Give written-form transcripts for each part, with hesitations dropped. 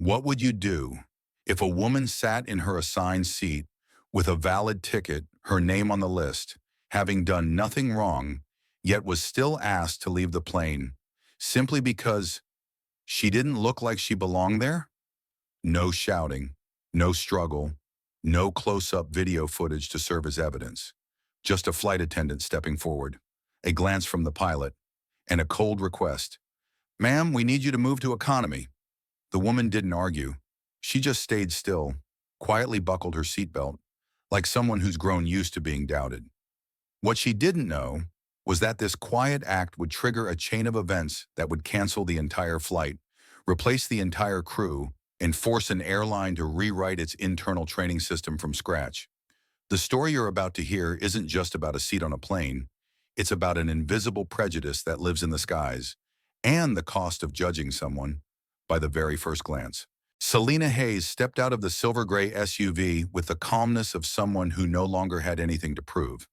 What would you do if a woman sat in her assigned seat with a valid ticket, her name on the list, having done nothing wrong, yet was still asked to leave the plane simply because she didn't look like she belonged there? No shouting, no struggle, no close-up video footage to serve as evidence. Just a flight attendant stepping forward, a glance from the pilot, and a cold request. "Ma'am, we need you to move to economy." The woman didn't argue. She just stayed still, quietly buckled her seatbelt, like someone who's grown used to being doubted. What she didn't know was that this quiet act would trigger a chain of events that would cancel the entire flight, replace the entire crew, and force an airline to rewrite its internal training system from scratch. The story you're about to hear isn't just about a seat on a plane. It's about an invisible prejudice that lives in the skies, and the cost of judging someone by the very first glance. Selena Hayes stepped out of the silver gray SUV with the calmness of someone who no longer had anything to prove.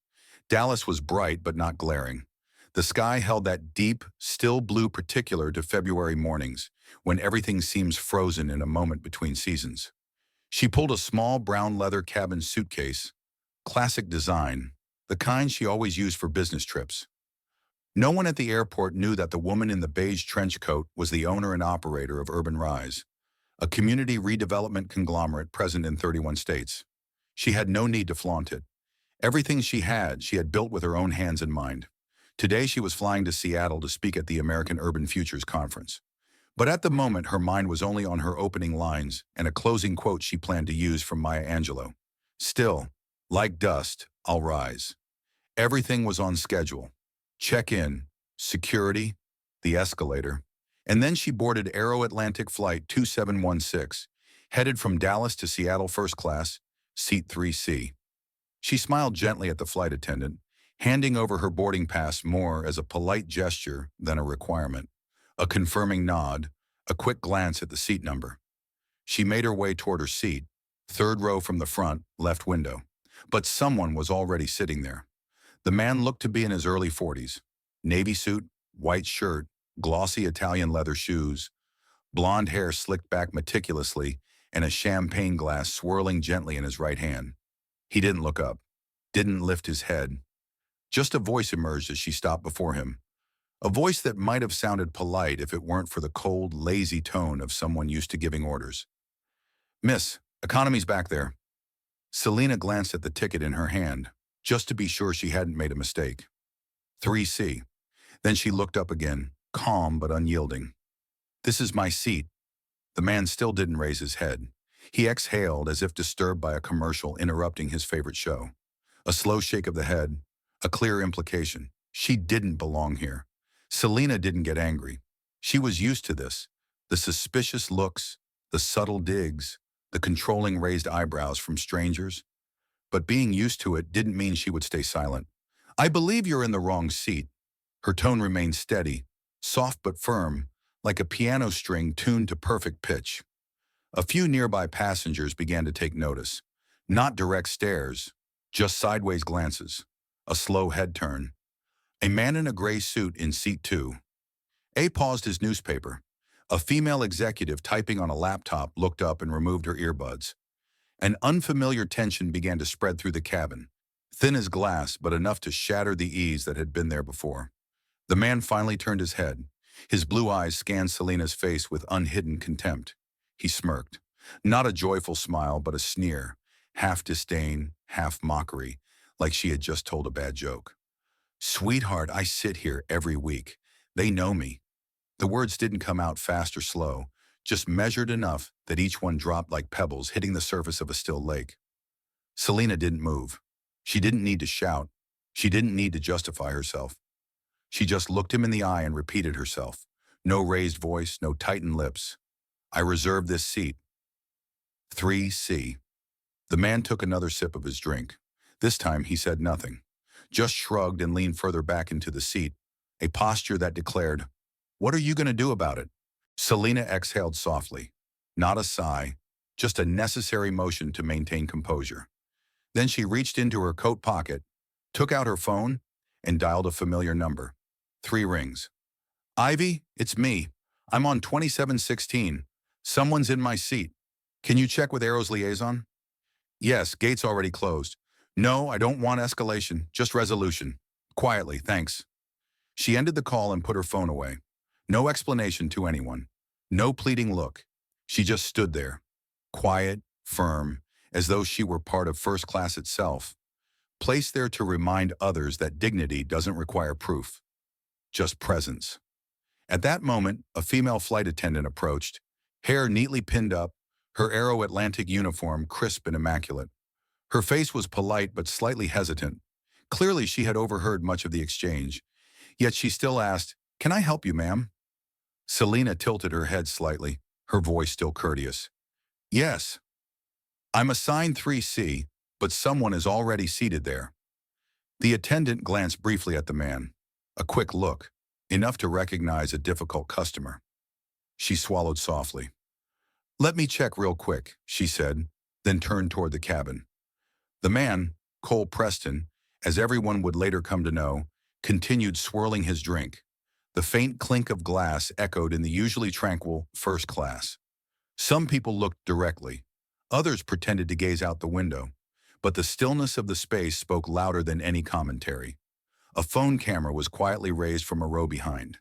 Dallas was bright but not glaring. The sky held that deep, still blue particular to February mornings, when everything seems frozen in a moment between seasons. She pulled a small brown leather cabin suitcase, classic design, the kind she always used for business trips. No one at the airport knew that the woman in the beige trench coat was the owner and operator of Urban Rise, a community redevelopment conglomerate present in 31 states. She had no need to flaunt it. Everything she had built with her own hands in mind. Today she was flying to Seattle to speak at the American Urban Futures Conference. But at the moment, her mind was only on her opening lines and a closing quote she planned to use from Maya Angelou. "Still, like dust, I'll rise." Everything was on schedule. Check-in, security, the escalator, and then she boarded Aero Atlantic Flight 2716, headed from Dallas to Seattle first class, seat 3C. She smiled gently at the flight attendant, handing over her boarding pass more as a polite gesture than a requirement. A confirming nod, a quick glance at the seat number. She made her way toward her seat, third row from the front, left window. But someone was already sitting there. The man looked to be in his early 40s. Navy suit, white shirt, glossy Italian leather shoes, blonde hair slicked back meticulously, and a champagne glass swirling gently in his right hand. He didn't look up, didn't lift his head. Just a voice emerged as she stopped before him. A voice that might have sounded polite if it weren't for the cold, lazy tone of someone used to giving orders. "Miss, economy's back there." Selena glanced at the ticket in her hand, just to be sure she hadn't made a mistake. 3C. Then she looked up again, calm but unyielding. "This is my seat." The man still didn't raise his head. He exhaled as if disturbed by a commercial interrupting his favorite show. A slow shake of the head, a clear implication. She didn't belong here. Selena didn't get angry. She was used to this. The suspicious looks, the subtle digs, the controlling raised eyebrows from strangers. But being used to it didn't mean she would stay silent. "I believe you're in the wrong seat." Her tone remained steady, soft but firm, like a piano string tuned to perfect pitch. A few nearby passengers began to take notice. Not direct stares, just sideways glances, a slow head turn. A man in a gray suit in seat 2. A paused his newspaper. A female executive typing on a laptop looked up and removed her earbuds. An unfamiliar tension began to spread through the cabin, thin as glass but enough to shatter the ease that had been there before. The man finally turned his head. His blue eyes scanned Selena's face with unhidden contempt. He smirked. Not a joyful smile, but a sneer, half disdain, half mockery, like she had just told a bad joke. "Sweetheart, I sit here every week. They know me." The words didn't come out fast or slow, just measured enough that each one dropped like pebbles hitting the surface of a still lake. Selena didn't move. She didn't need to shout. She didn't need to justify herself. She just looked him in the eye and repeated herself. No raised voice, no tightened lips. "I reserve this seat." 3C. The man took another sip of his drink. This time he said nothing, just shrugged and leaned further back into the seat, a posture that declared, "What are you going to do about it?" Selena exhaled softly. Not a sigh, just a necessary motion to maintain composure. Then she reached into her coat pocket, took out her phone, and dialed a familiar number. 3 rings. "Ivy, it's me. I'm on 2716. Someone's in my seat. Can you check with Aero's liaison? Yes, gate's already closed. No, I don't want escalation, just resolution. Quietly, thanks. She ended the call and put her phone away. No explanation to anyone. No pleading look. She just stood there, quiet, firm, as though she were part of first class itself, placed there to remind others that dignity doesn't require proof, just presence. At that moment, a female flight attendant approached, hair neatly pinned up, her Aero Atlantic uniform crisp and immaculate. Her face was polite but slightly hesitant. Clearly, she had overheard much of the exchange, yet she still asked, "Can I help you, ma'am?" Selena tilted her head slightly, her voice still courteous. "Yes, I'm assigned 3C, but someone is already seated there." The attendant glanced briefly at the man. A quick look, enough to recognize a difficult customer. She swallowed softly. "Let me check real quick," she said, then turned toward the cabin. The man, Cole Preston, as everyone would later come to know, continued swirling his drink. The faint clink of glass echoed in the usually tranquil first class. Some people looked directly. Others pretended to gaze out the window. But the stillness of the space spoke louder than any commentary. A phone camera was quietly raised from a row behind.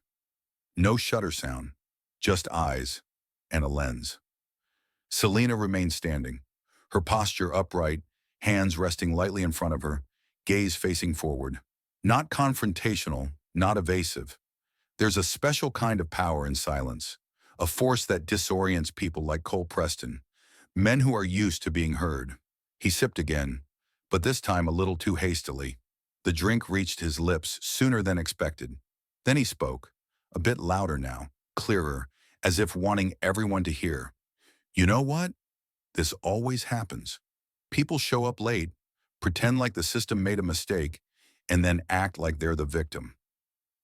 No shutter sound, just eyes and a lens. Selena remained standing, her posture upright, hands resting lightly in front of her, gaze facing forward. Not confrontational, not evasive. There's a special kind of power in silence, a force that disorients people like Cole Preston, men who are used to being heard. He sipped again, but this time a little too hastily. The drink reached his lips sooner than expected. Then he spoke, a bit louder now, clearer, as if wanting everyone to hear. "You know what? This always happens. People show up late, pretend like the system made a mistake, and then act like they're the victim."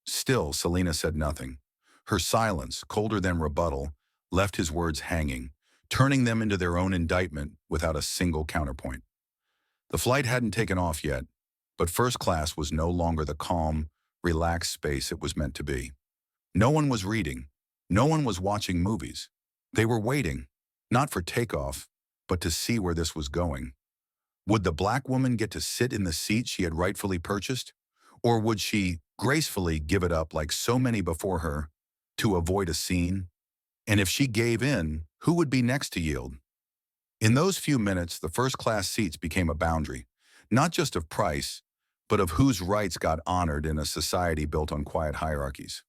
Still, Selena said nothing. Her silence, colder than rebuttal, left his words hanging, turning them into their own indictment without a single counterpoint. The flight hadn't taken off yet, but first class was no longer the calm, relaxed space it was meant to be. No one was reading. No one was watching movies. They were waiting, not for takeoff, but to see where this was going. Would the black woman get to sit in the seat she had rightfully purchased? Or would she gracefully give it up like so many before her to avoid a scene? And if she gave in, who would be next to yield? In those few minutes, the first-class seats became a boundary, not just of price, but of whose rights got honored in a society built on quiet hierarchies.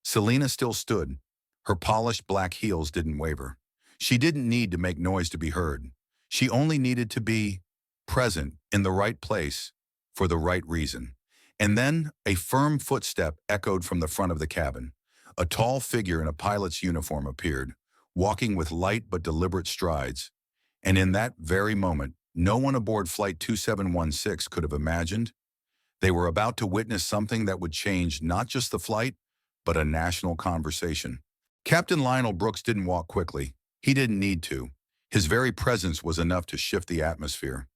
Selena still stood. Her polished black heels didn't waver. She didn't need to make noise to be heard. She only needed to be present in the right place for the right reason. And then a firm footstep echoed from the front of the cabin. A tall figure in a pilot's uniform appeared, walking with light but deliberate strides. And in that very moment, no one aboard Flight 2716 could have imagined they were about to witness something that would change not just the flight, but a national conversation. Captain Lionel Brooks didn't walk quickly. He didn't need to. His very presence was enough to shift the atmosphere.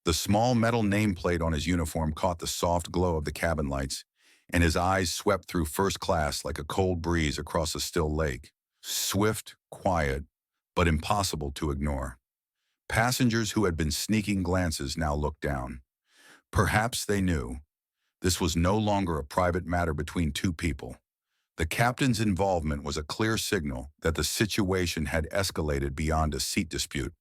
The small metal nameplate on his uniform caught the soft glow of the cabin lights, and his eyes swept through first class like a cold breeze across a still lake. Swift, quiet, but impossible to ignore. Passengers who had been sneaking glances now looked down. Perhaps they knew. This was no longer a private matter between two people. The captain's involvement was a clear signal that the situation had escalated beyond a seat dispute.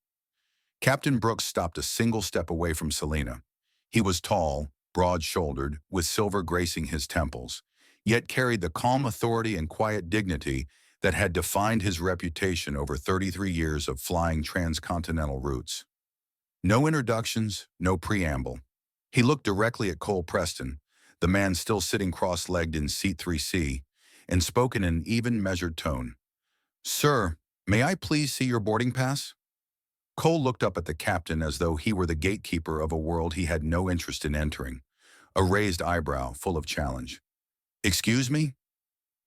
Captain Brooks stopped a single step away from Selena. He was tall, broad-shouldered, with silver gracing his temples, yet carried the calm authority and quiet dignity that had defined his reputation over 33 years of flying transcontinental routes. No introductions, no preamble. He looked directly at Cole Preston, the man still sitting cross-legged in seat 3C, and spoke in an even, measured tone. "Sir, may I please see your boarding pass?" Cole looked up at the captain as though he were the gatekeeper of a world he had no interest in entering, a raised eyebrow full of challenge. "Excuse me?"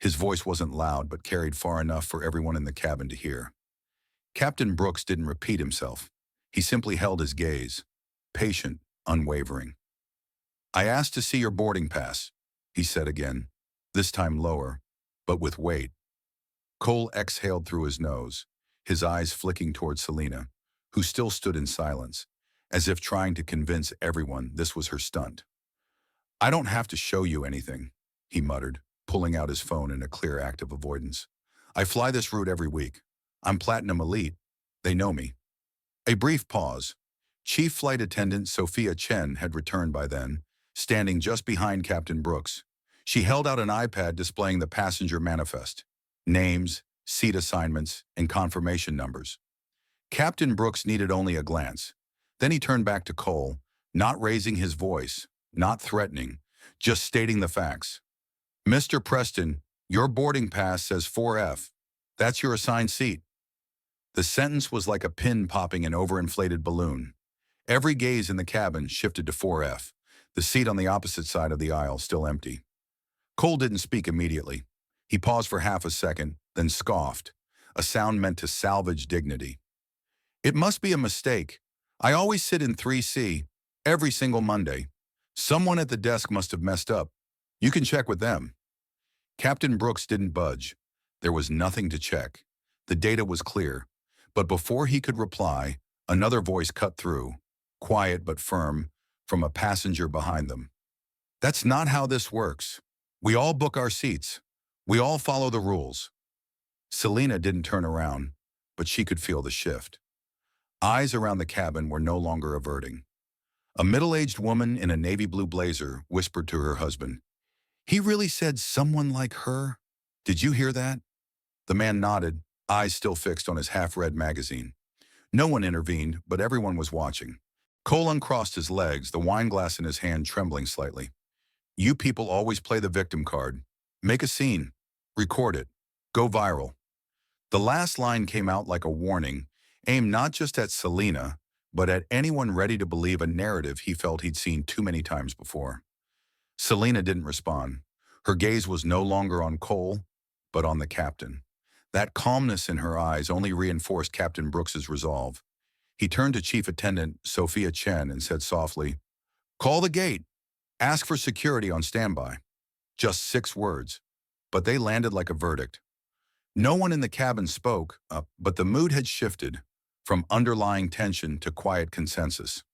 His voice wasn't loud but carried far enough for everyone in the cabin to hear. Captain Brooks didn't repeat himself. He simply held his gaze, patient, unwavering. "I asked to see your boarding pass," he said again, this time lower, but with weight. Cole exhaled through his nose. his eyes flicking towards Selena, who still stood in silence, as if trying to convince everyone this was her stunt. "I don't have to show you anything," he muttered, pulling out his phone in a clear act of avoidance. "I fly this route every week. I'm Platinum Elite. They know me." A brief pause. Chief Flight Attendant Sophia Chen had returned by then, standing just behind Captain Brooks. She held out an iPad displaying the passenger manifest, names, seat assignments, and confirmation numbers. Captain Brooks needed only a glance. Then he turned back to Cole, not raising his voice, not threatening, just stating the facts. "Mr. Preston, your boarding pass says 4F. That's your assigned seat." The sentence was like a pin popping an overinflated balloon. Every gaze in the cabin shifted to 4F, the seat on the opposite side of the aisle still empty. Cole didn't speak immediately. He paused for half a second, then scoffed, a sound meant to salvage dignity. "It must be a mistake. I always sit in 3C, every single Monday. Someone at the desk must have messed up. You can check with them." Captain Brooks didn't budge. There was nothing to check. The data was clear. But before he could reply, another voice cut through, quiet but firm, from a passenger behind them. "That's not how this works. We all book our seats. We all follow the rules." Selena didn't turn around, but she could feel the shift. Eyes around the cabin were no longer averting. A middle-aged woman in a navy blue blazer whispered to her husband, "He really said someone like her? Did you hear that?" The man nodded, eyes still fixed on his half-read magazine. No one intervened, but everyone was watching. Cole uncrossed his legs, the wine glass in his hand trembling slightly. "You people always play the victim card. Make a scene. Record it. Go viral." The last line came out like a warning, aimed not just at Selena, but at anyone ready to believe a narrative he felt he'd seen too many times before. Selena didn't respond. Her gaze was no longer on Cole, but on the captain. That calmness in her eyes only reinforced Captain Brooks's resolve. He turned to Chief Attendant Sophia Chen and said softly, "Call the gate. Ask for security on standby." Just 6 words, but they landed like a verdict. No one in the cabin spoke, but the mood had shifted from underlying tension to quiet consensus.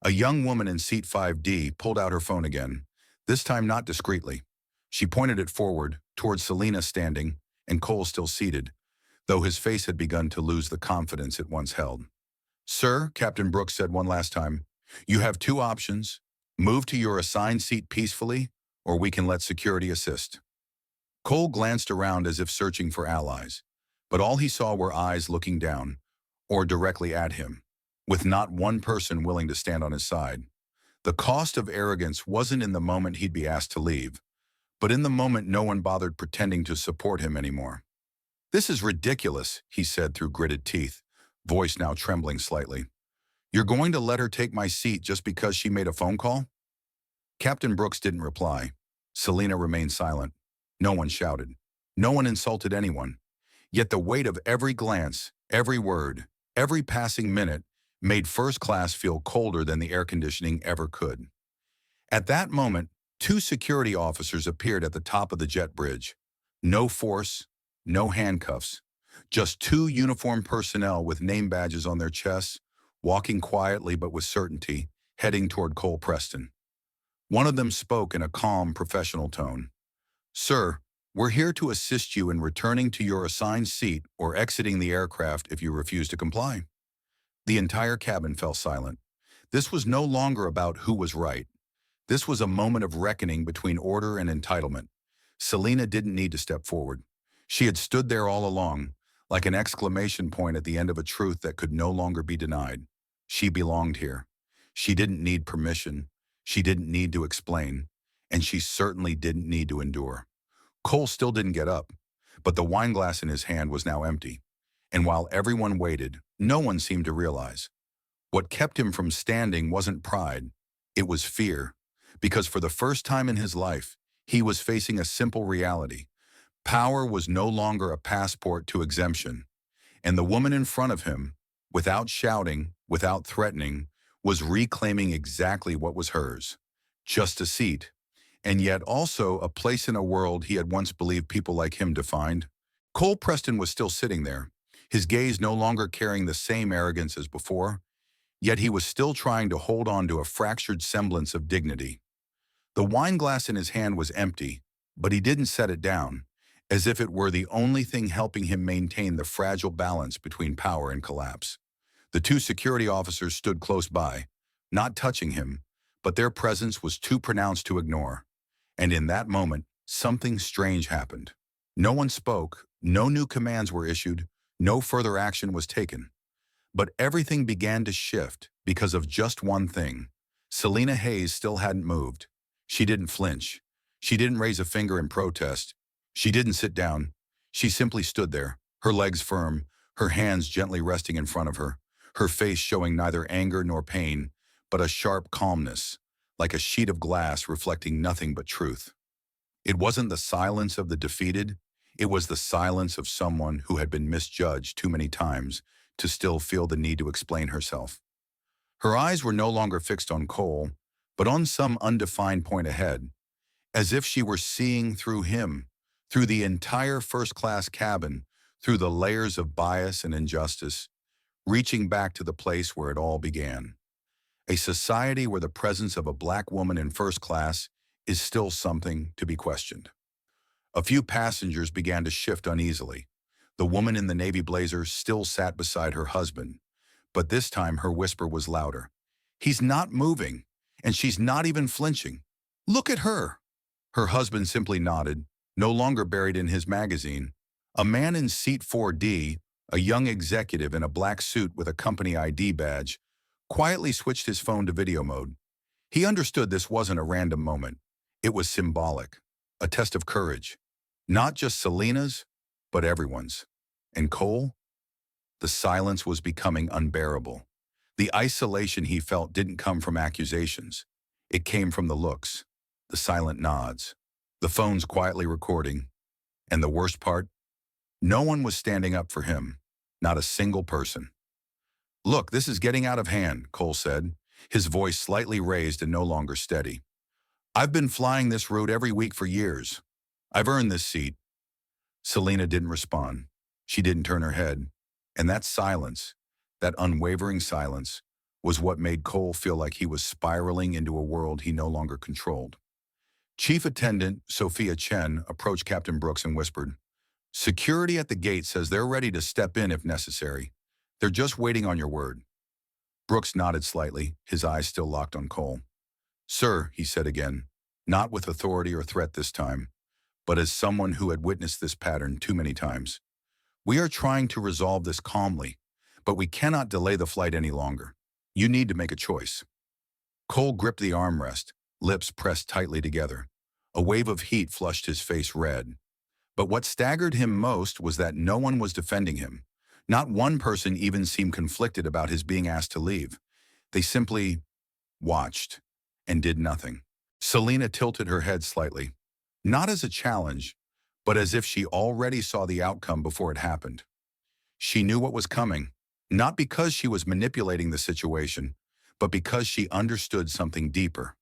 A young woman in seat 5D pulled out her phone again, this time not discreetly. She pointed it forward, towards Selena standing, and Cole still seated, though his face had begun to lose the confidence it once held. "Sir," Captain Brooks said one last time, "you have 2 options. Move to your assigned seat peacefully, or we can let security assist." Cole glanced around as if searching for allies, but all he saw were eyes looking down, or directly at him, with not one person willing to stand on his side. The cost of arrogance wasn't in the moment he'd be asked to leave, but in the moment no one bothered pretending to support him anymore. "This is ridiculous," he said through gritted teeth, voice now trembling slightly. "You're going to let her take my seat just because she made a phone call?" Captain Brooks didn't reply. Selena remained silent. No one shouted. No one insulted anyone. Yet the weight of every glance, every word, every passing minute made first class feel colder than the air conditioning ever could. At that moment, 2 security officers appeared at the top of the jet bridge. No force, no handcuffs, just 2 uniformed personnel with name badges on their chests, walking quietly but with certainty, heading toward Cole Preston. One of them spoke in a calm, professional tone. "Sir, we're here to assist you in returning to your assigned seat or exiting the aircraft if you refuse to comply." The entire cabin fell silent. This was no longer about who was right. This was a moment of reckoning between order and entitlement. Selena didn't need to step forward. She had stood there all along, like an exclamation point at the end of a truth that could no longer be denied. She belonged here. She didn't need permission. She didn't need to explain. And she certainly didn't need to endure. Cole still didn't get up, but the wine glass in his hand was now empty. And while everyone waited, no one seemed to realize. What kept him from standing wasn't pride. It was fear. Because for the first time in his life, he was facing a simple reality. Power was no longer a passport to exemption. And the woman in front of him, without shouting, without threatening, was reclaiming exactly what was hers. Just a seat. And yet also a place in a world he had once believed people like him defined. Cole Preston was still sitting there, his gaze no longer carrying the same arrogance as before, yet he was still trying to hold on to a fractured semblance of dignity. The wine glass in his hand was empty, but he didn't set it down, as if it were the only thing helping him maintain the fragile balance between power and collapse. The two security officers stood close by, not touching him, but their presence was too pronounced to ignore. And in that moment, something strange happened. No one spoke, no new commands were issued, no further action was taken. But everything began to shift because of just one thing. Selena Hayes still hadn't moved. She didn't flinch. She didn't raise a finger in protest. She didn't sit down. She simply stood there, her legs firm, her hands gently resting in front of her face showing neither anger nor pain, but a sharp calmness, like a sheet of glass reflecting nothing but truth. It wasn't the silence of the defeated, it was the silence of someone who had been misjudged too many times to still feel the need to explain herself. Her eyes were no longer fixed on Cole, but on some undefined point ahead, as if she were seeing through him, through the entire first-class cabin, through the layers of bias and injustice, reaching back to the place where it all began. A society where the presence of a black woman in first class is still something to be questioned. A few passengers began to shift uneasily. The woman in the navy blazer still sat beside her husband, but this time her whisper was louder. "He's not moving, and she's not even flinching. Look at her." Her husband simply nodded, no longer buried in his magazine. A man in seat 4D, a young executive in a black suit with a company ID badge, quietly switched his phone to video mode. He understood this wasn't a random moment. It was symbolic, a test of courage. Not just Selena's, but everyone's. And Cole? The silence was becoming unbearable. The isolation he felt didn't come from accusations. It came from the looks, the silent nods, the phones quietly recording. And the worst part? No one was standing up for him, not a single person. "Look, this is getting out of hand," Cole said, his voice slightly raised and no longer steady. "I've been flying this route every week for years. I've earned this seat." Selena didn't respond. She didn't turn her head. And that silence, that unwavering silence, was what made Cole feel like he was spiraling into a world he no longer controlled. Chief Attendant Sophia Chen approached Captain Brooks and whispered, "Security at the gate says they're ready to step in if necessary. They're just waiting on your word." Brooks nodded slightly, his eyes still locked on Cole. "Sir," he said again, not with authority or threat this time, but as someone who had witnessed this pattern too many times. "We are trying to resolve this calmly, but we cannot delay the flight any longer. You need to make a choice." Cole gripped the armrest, lips pressed tightly together. A wave of heat flushed his face red. But what staggered him most was that no one was defending him. Not one person even seemed conflicted about his being asked to leave. They simply watched and did nothing. Selena tilted her head slightly, not as a challenge, but as if she already saw the outcome before it happened. She knew what was coming, not because she was manipulating the situation, but because she understood something deeper.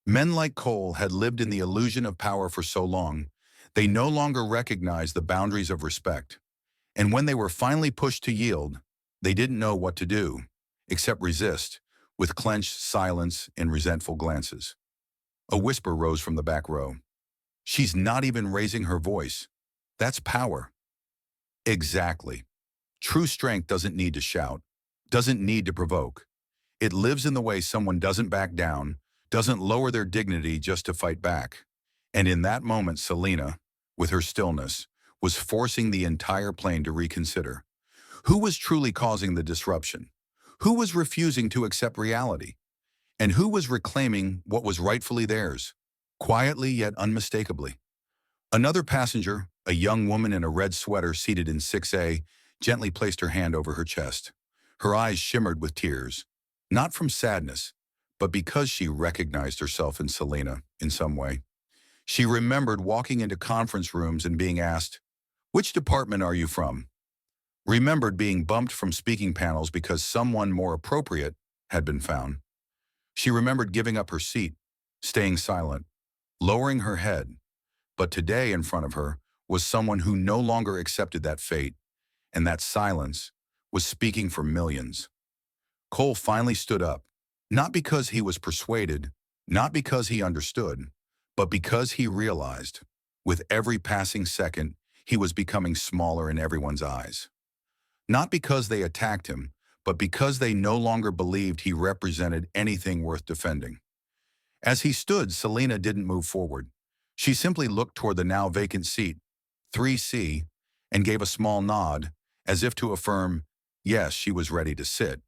Men like Cole had lived in the illusion of power for so long, they no longer recognized the boundaries of respect. And when they were finally pushed to yield, they didn't know what to do, except resist, with clenched silence and resentful glances. A whisper rose from the back row. "She's not even raising her voice. That's power." Exactly. True strength doesn't need to shout, doesn't need to provoke. It lives in the way someone doesn't back down, doesn't lower their dignity just to fight back. And in that moment, Selena, with her stillness, was forcing the entire plane to reconsider. Who was truly causing the disruption? Who was refusing to accept reality? And who was reclaiming what was rightfully theirs, quietly yet unmistakably? Another passenger, a young woman in a red sweater seated in 6A, gently placed her hand over her chest. Her eyes shimmered with tears, not from sadness, but because she recognized herself in Selena in some way. She remembered walking into conference rooms and being asked, "Which department are you from?" Remembered being bumped from speaking panels because someone more appropriate had been found. She remembered giving up her seat, staying silent, lowering her head. But today in front of her was someone who no longer accepted that fate, and that silence was speaking for millions. Cole finally stood up, not because he was persuaded, not because he understood, but because he realized, with every passing second, he was becoming smaller in everyone's eyes. Not because they attacked him, but because they no longer believed he represented anything worth defending. As he stood, Selena didn't move forward. She simply looked toward the now vacant seat, 3C, and gave a small nod, as if to affirm, yes, she was ready to sit.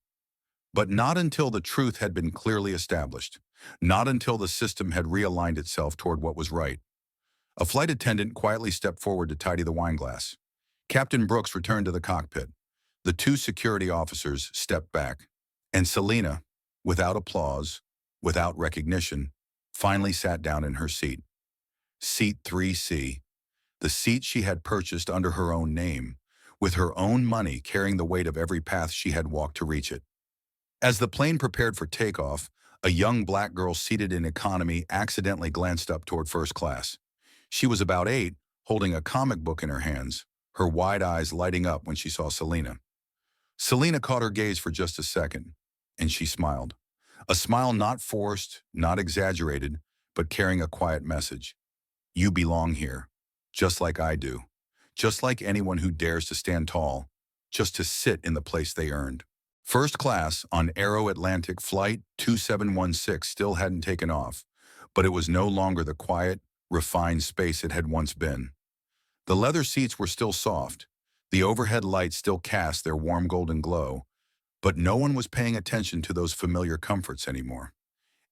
But not until the truth had been clearly established, not until the system had realigned itself toward what was right. A flight attendant quietly stepped forward to tidy the wine glass. Captain Brooks returned to the cockpit. The two security officers stepped back, and Selena, without applause, without recognition, finally sat down in her seat. Seat 3C, the seat she had purchased under her own name, with her own money carrying the weight of every path she had walked to reach it. As the plane prepared for takeoff, a young black girl seated in economy accidentally glanced up toward first class. She was about 8, holding a comic book in her hands, her wide eyes lighting up when she saw Selena. Selena caught her gaze for just a second, and she smiled. A smile not forced, not exaggerated, but carrying a quiet message. You belong here, just like I do, just like anyone who dares to stand tall, just to sit in the place they earned. First class on Aero Atlantic Flight 2716 still hadn't taken off, but it was no longer the quiet, refined space it had once been. The leather seats were still soft, the overhead lights still cast their warm golden glow, but no one was paying attention to those familiar comforts anymore.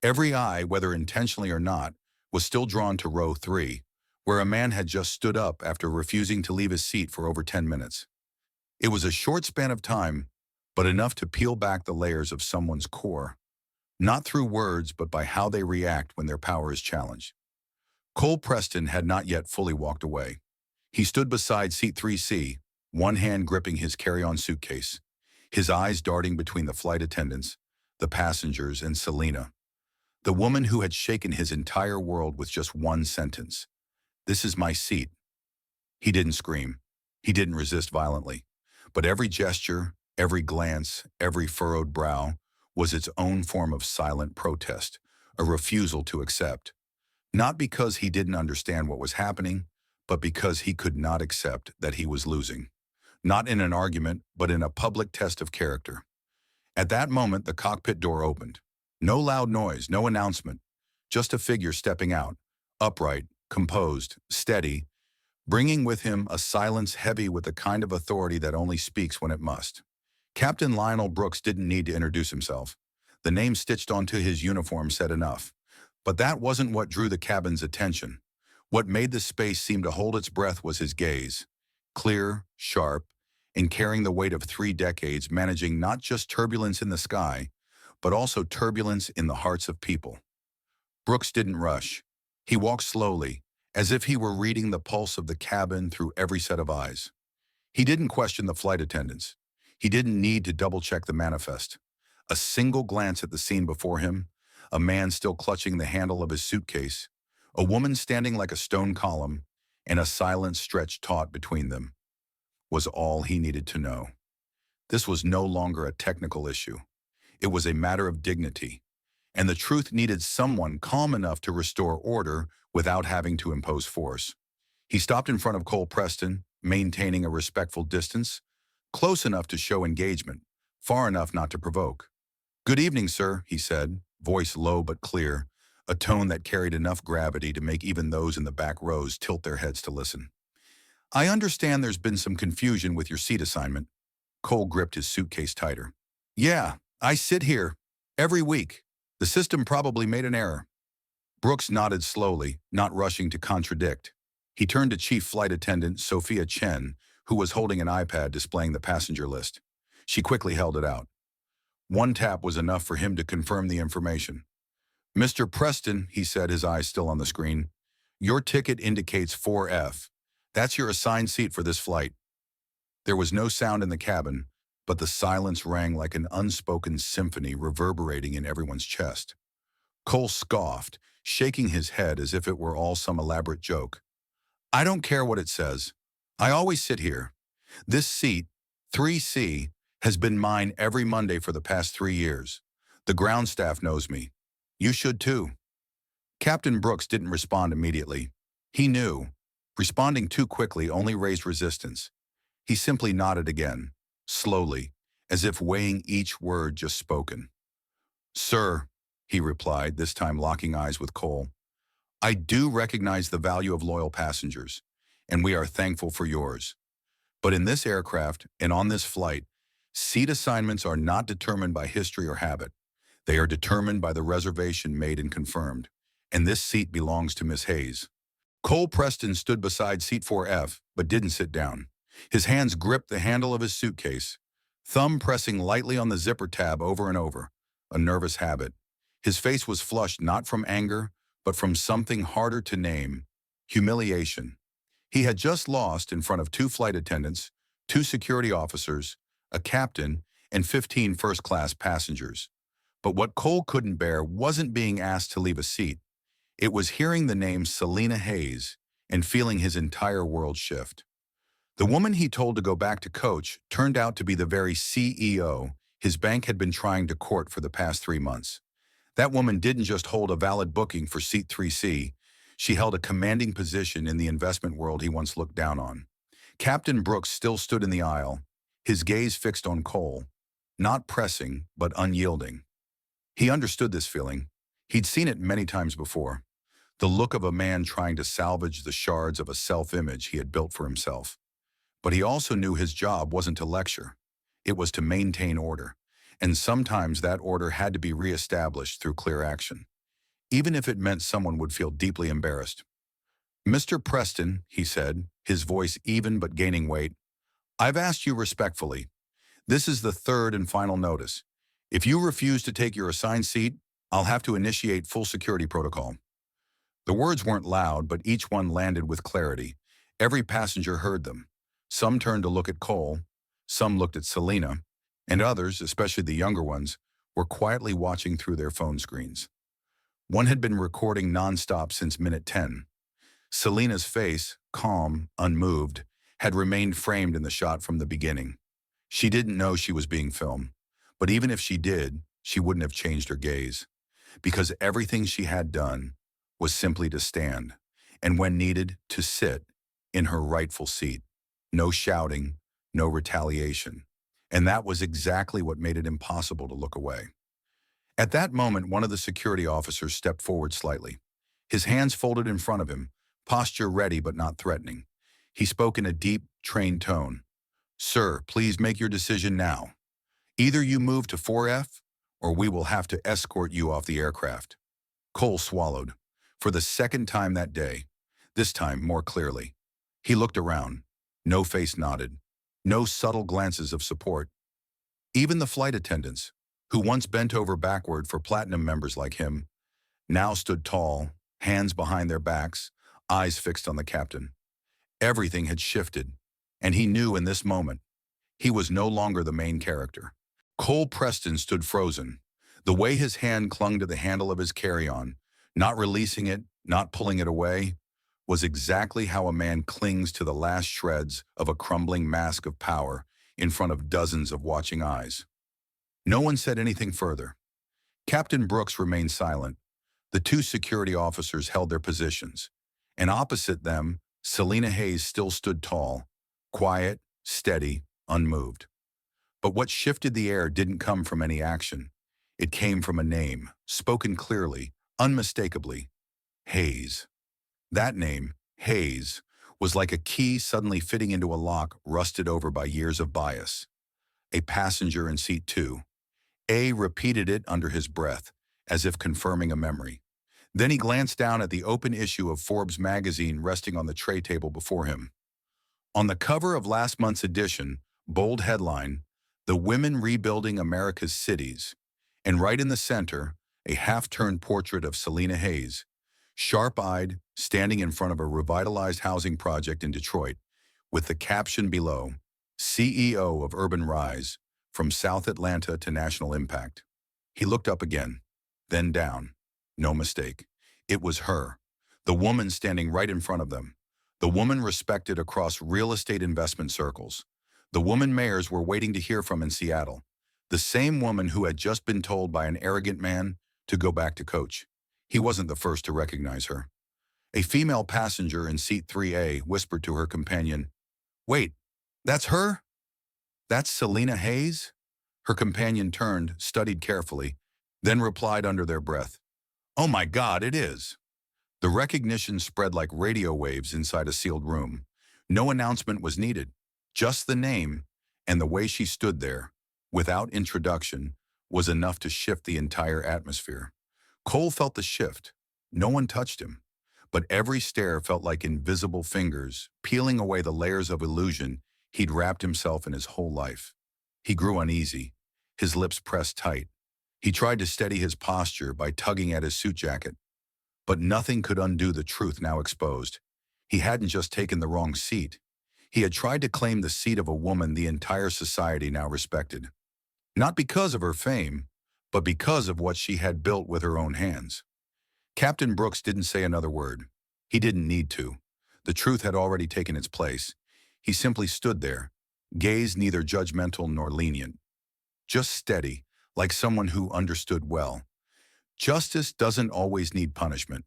Every eye, whether intentionally or not, was still drawn to row 3, where a man had just stood up after refusing to leave his seat for over 10 minutes. It was a short span of time, but enough to peel back the layers of someone's core, not through words but by how they react when their power is challenged. Cole Preston had not yet fully walked away. He stood beside seat 3C, one hand gripping his carry-on suitcase, his eyes darting between the flight attendants, the passengers, and Selena, the woman who had shaken his entire world with just one sentence. This is my seat. He didn't scream. He didn't resist violently. But every gesture, every glance, every furrowed brow was its own form of silent protest, a refusal to accept. Not because he didn't understand what was happening, but because he could not accept that he was losing. Not in an argument, but in a public test of character. At that moment, the cockpit door opened. No loud noise, no announcement, just a figure stepping out, upright, composed, steady, bringing with him a silence heavy with the kind of authority that only speaks when it must. Captain Lionel Brooks didn't need to introduce himself. The name stitched onto his uniform said enough. But that wasn't what drew the cabin's attention. What made the space seem to hold its breath was his gaze, clear, sharp, and carrying the weight of 3 decades managing not just turbulence in the sky, but also turbulence in the hearts of people. Brooks didn't rush. He walked slowly, as if he were reading the pulse of the cabin through every set of eyes. He didn't question the flight attendants. He didn't need to double-check the manifest. A single glance at the scene before him, a man still clutching the handle of his suitcase, a woman standing like a stone column, and a silence stretched taut between them, was all he needed to know. This was no longer a technical issue. It was a matter of dignity, and the truth needed someone calm enough to restore order without having to impose force. He stopped in front of Cole Preston, maintaining a respectful distance, close enough to show engagement, far enough not to provoke. "Good evening, sir," he said, voice low but clear, a tone that carried enough gravity to make even those in the back rows tilt their heads to listen. "I understand there's been some confusion with your seat assignment." Cole gripped his suitcase tighter. "Yeah, I sit here every week. The system probably made an error." Brooks nodded slowly, not rushing to contradict. He turned to Chief Flight Attendant Sophia Chen, who was holding an iPad displaying the passenger list. She quickly held it out. One tap was enough for him to confirm the information. "Mr. Preston," he said, his eyes still on the screen, "your ticket indicates 4F. That's your assigned seat for this flight." There was no sound in the cabin, but the silence rang like an unspoken symphony reverberating in everyone's chest. Cole scoffed, shaking his head as if it were all some elaborate joke. "I don't care what it says. I always sit here. This seat, 3C has been mine every Monday for the past 3 years. The ground staff knows me. You should too. Captain Brooks didn't respond immediately. He knew. Responding too quickly only raised resistance. He simply nodded again, slowly, as if weighing each word just spoken. Sir, he replied, this time locking eyes with Cole, I do recognize the value of loyal passengers, and we are thankful for yours. But in this aircraft and on this flight, seat assignments are not determined by history or habit. They are determined by the reservation made and confirmed, and this seat belongs to Miss Hayes. Cole Preston stood beside seat 4F, but didn't sit down. His hands gripped the handle of his suitcase, thumb pressing lightly on the zipper tab over and over, a nervous habit. His face was flushed not from anger, but from something harder to name, humiliation. He had just lost in front of 2 flight attendants, 2 security officers, a captain, and 15 first-class passengers. But what Cole couldn't bear wasn't being asked to leave a seat. It was hearing the name Selina Hayes and feeling his entire world shift. The woman he told to go back to coach turned out to be the very CEO his bank had been trying to court for the past 3 months. That woman didn't just hold a valid booking for seat 3C, she held a commanding position in the investment world he once looked down on. Captain Brooks still stood in the aisle, his gaze fixed on Cole, not pressing, but unyielding. He understood this feeling. He'd seen it many times before. The look of a man trying to salvage the shards of a self-image he had built for himself. But he also knew his job wasn't to lecture. It was to maintain order. And sometimes that order had to be reestablished through clear action, even if it meant someone would feel deeply embarrassed. Mr. Preston, he said, his voice even but gaining weight, I've asked you respectfully. This is the third and final notice. If you refuse to take your assigned seat, I'll have to initiate full security protocol. The words weren't loud, but each one landed with clarity. Every passenger heard them. Some turned to look at Cole, some looked at Selina, and others, especially the younger ones, were quietly watching through their phone screens. One had been recording nonstop since minute 10. Selina's face, calm, unmoved, had remained framed in the shot from the beginning. She didn't know she was being filmed, but even if she did, she wouldn't have changed her gaze, because everything she had done was simply to stand, and when needed, to sit in her rightful seat. No shouting, no retaliation. And that was exactly what made it impossible to look away. At that moment, one of the security officers stepped forward slightly. His hands folded in front of him, posture ready but not threatening. He spoke in a deep, trained tone. Sir, please make your decision now. Either you move to 4F, or we will have to escort you off the aircraft. Cole swallowed. For the second time that day, this time more clearly. He looked around. No face nodded. No subtle glances of support. Even the flight attendants, who once bent over backward for platinum members like him, now stood tall, hands behind their backs, eyes fixed on the captain. Everything had shifted, and he knew in this moment, he was no longer the main character. Cole Preston stood frozen, the way his hand clung to the handle of his carry-on, not releasing it, not pulling it away, was exactly how a man clings to the last shreds of a crumbling mask of power in front of dozens of watching eyes. No one said anything further. Captain Brooks remained silent. The 2 security officers held their positions, and opposite them, Selina Hayes still stood tall, quiet, steady, unmoved. But what shifted the air didn't come from any action. It came from a name, spoken clearly, unmistakably. Hayes. That name, Hayes, was like a key suddenly fitting into a lock rusted over by years of bias. A passenger in seat 2. A repeated it under his breath, as if confirming a memory. Then he glanced down at the open issue of Forbes magazine resting on the tray table before him. On the cover of last month's edition, bold headline, The Women Rebuilding America's Cities, and right in the center, a half-turned portrait of Selina Hayes, sharp-eyed, standing in front of a revitalized housing project in Detroit, with the caption below, CEO of Urban Rise, from South Atlanta to National Impact. He looked up again, then down. No mistake. It was her, the woman standing right in front of them, the woman respected across real estate investment circles, The woman mayors were waiting to hear from in Seattle. The same woman who had just been told by an arrogant man to go back to coach. He wasn't the first to recognize her. A female passenger in seat 3A whispered to her companion, "Wait, that's her? That's Selena Hayes?" Her companion turned, studied carefully, then replied under their breath, "Oh my God, it is." The recognition spread like radio waves inside a sealed room. No announcement was needed, just the name, and the way she stood there, without introduction, was enough to shift the entire atmosphere. Cole felt the shift. No one touched him, but every stare felt like invisible fingers, peeling away the layers of illusion he'd wrapped himself in his whole life. He grew uneasy, his lips pressed tight. He tried to steady his posture by tugging at his suit jacket. But nothing could undo the truth now exposed. He hadn't just taken the wrong seat. He had tried to claim the seat of a woman the entire society now respected. Not because of her fame, but because of what she had built with her own hands. Captain Brooks didn't say another word. He didn't need to. The truth had already taken its place. He simply stood there, gaze neither judgmental nor lenient. Just steady, like someone who understood well. Justice doesn't always need punishment.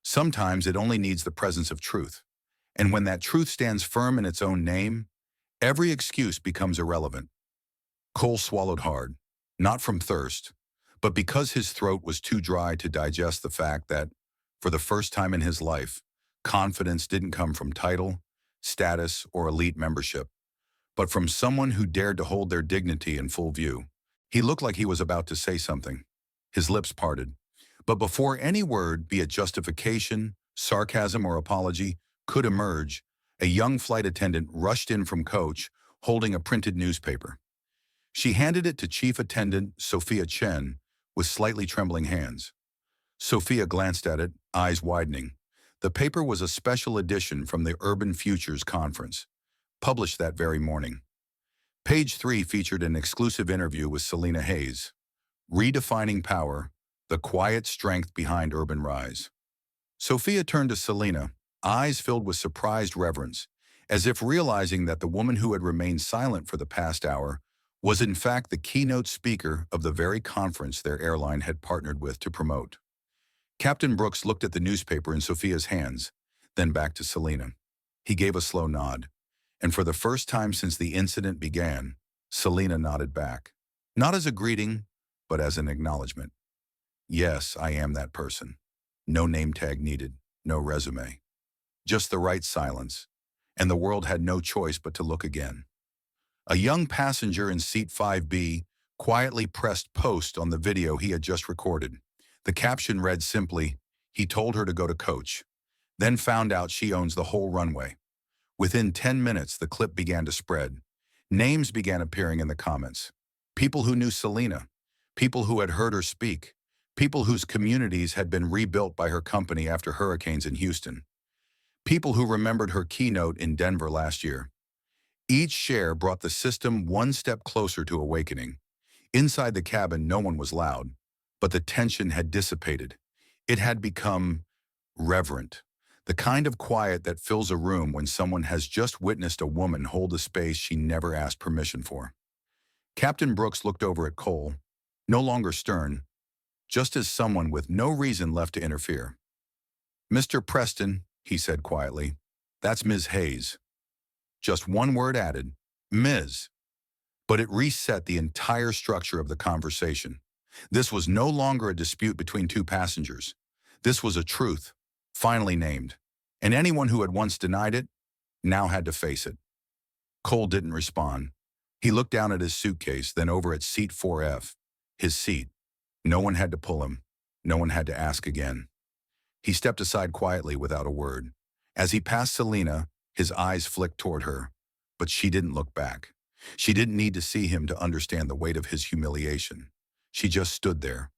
Sometimes it only needs the presence of truth. And when that truth stands firm in its own name, every excuse becomes irrelevant. Cole swallowed hard, not from thirst, but because his throat was too dry to digest the fact that, for the first time in his life, confidence didn't come from title, status, or elite membership, but from someone who dared to hold their dignity in full view. He looked like he was about to say something. His lips parted. But before any word, be it justification, sarcasm, or apology, could emerge, a young flight attendant rushed in from coach, holding a printed newspaper. She handed it to Chief Attendant Sophia Chen with slightly trembling hands. Sophia glanced at it, eyes widening. The paper was a special edition from the Urban Futures Conference, published that very morning. Page 3 featured an exclusive interview with Selena Hayes, Redefining Power, the Quiet Strength Behind Urban Rise. Sophia turned to Selena, eyes filled with surprised reverence, as if realizing that the woman who had remained silent for the past hour was in fact the keynote speaker of the very conference their airline had partnered with to promote. Captain Brooks looked at the newspaper in Sophia's hands, then back to Selena. He gave a slow nod, and for the first time since the incident began, Selena nodded back. Not as a greeting, but as an acknowledgement. Yes, I am that person. No name tag needed, no resume. Just the right silence, and the world had no choice but to look again. A young passenger in seat 5B quietly pressed post on the video he had just recorded. The caption read simply, "He told her to go to coach," then found out she owns the whole runway. Within 10 minutes, the clip began to spread. Names began appearing in the comments. People who knew Selena, people who had heard her speak, people whose communities had been rebuilt by her company after hurricanes in Houston, people who remembered her keynote in Denver last year. Each share brought the system one step closer to awakening. Inside the cabin, no one was loud, but the tension had dissipated. It had become reverent, the kind of quiet that fills a room when someone has just witnessed a woman hold a space she never asked permission for. Captain Brooks looked over at Cole, no longer stern, just as someone with no reason left to interfere. "Mr. Preston," he said quietly, "that's Ms. Hayes." Just one word added, "Ms." But it reset the entire structure of the conversation. This was no longer a dispute between two passengers. This was a truth, finally named, and anyone who had once denied it now had to face it. Cole didn't respond. He looked down at his suitcase, then over at seat 4F, his seat. No one had to pull him. No one had to ask again. He stepped aside quietly without a word. As he passed Selena, his eyes flicked toward her, but she didn't look back. She didn't need to see him to understand the weight of his humiliation. She just stood there.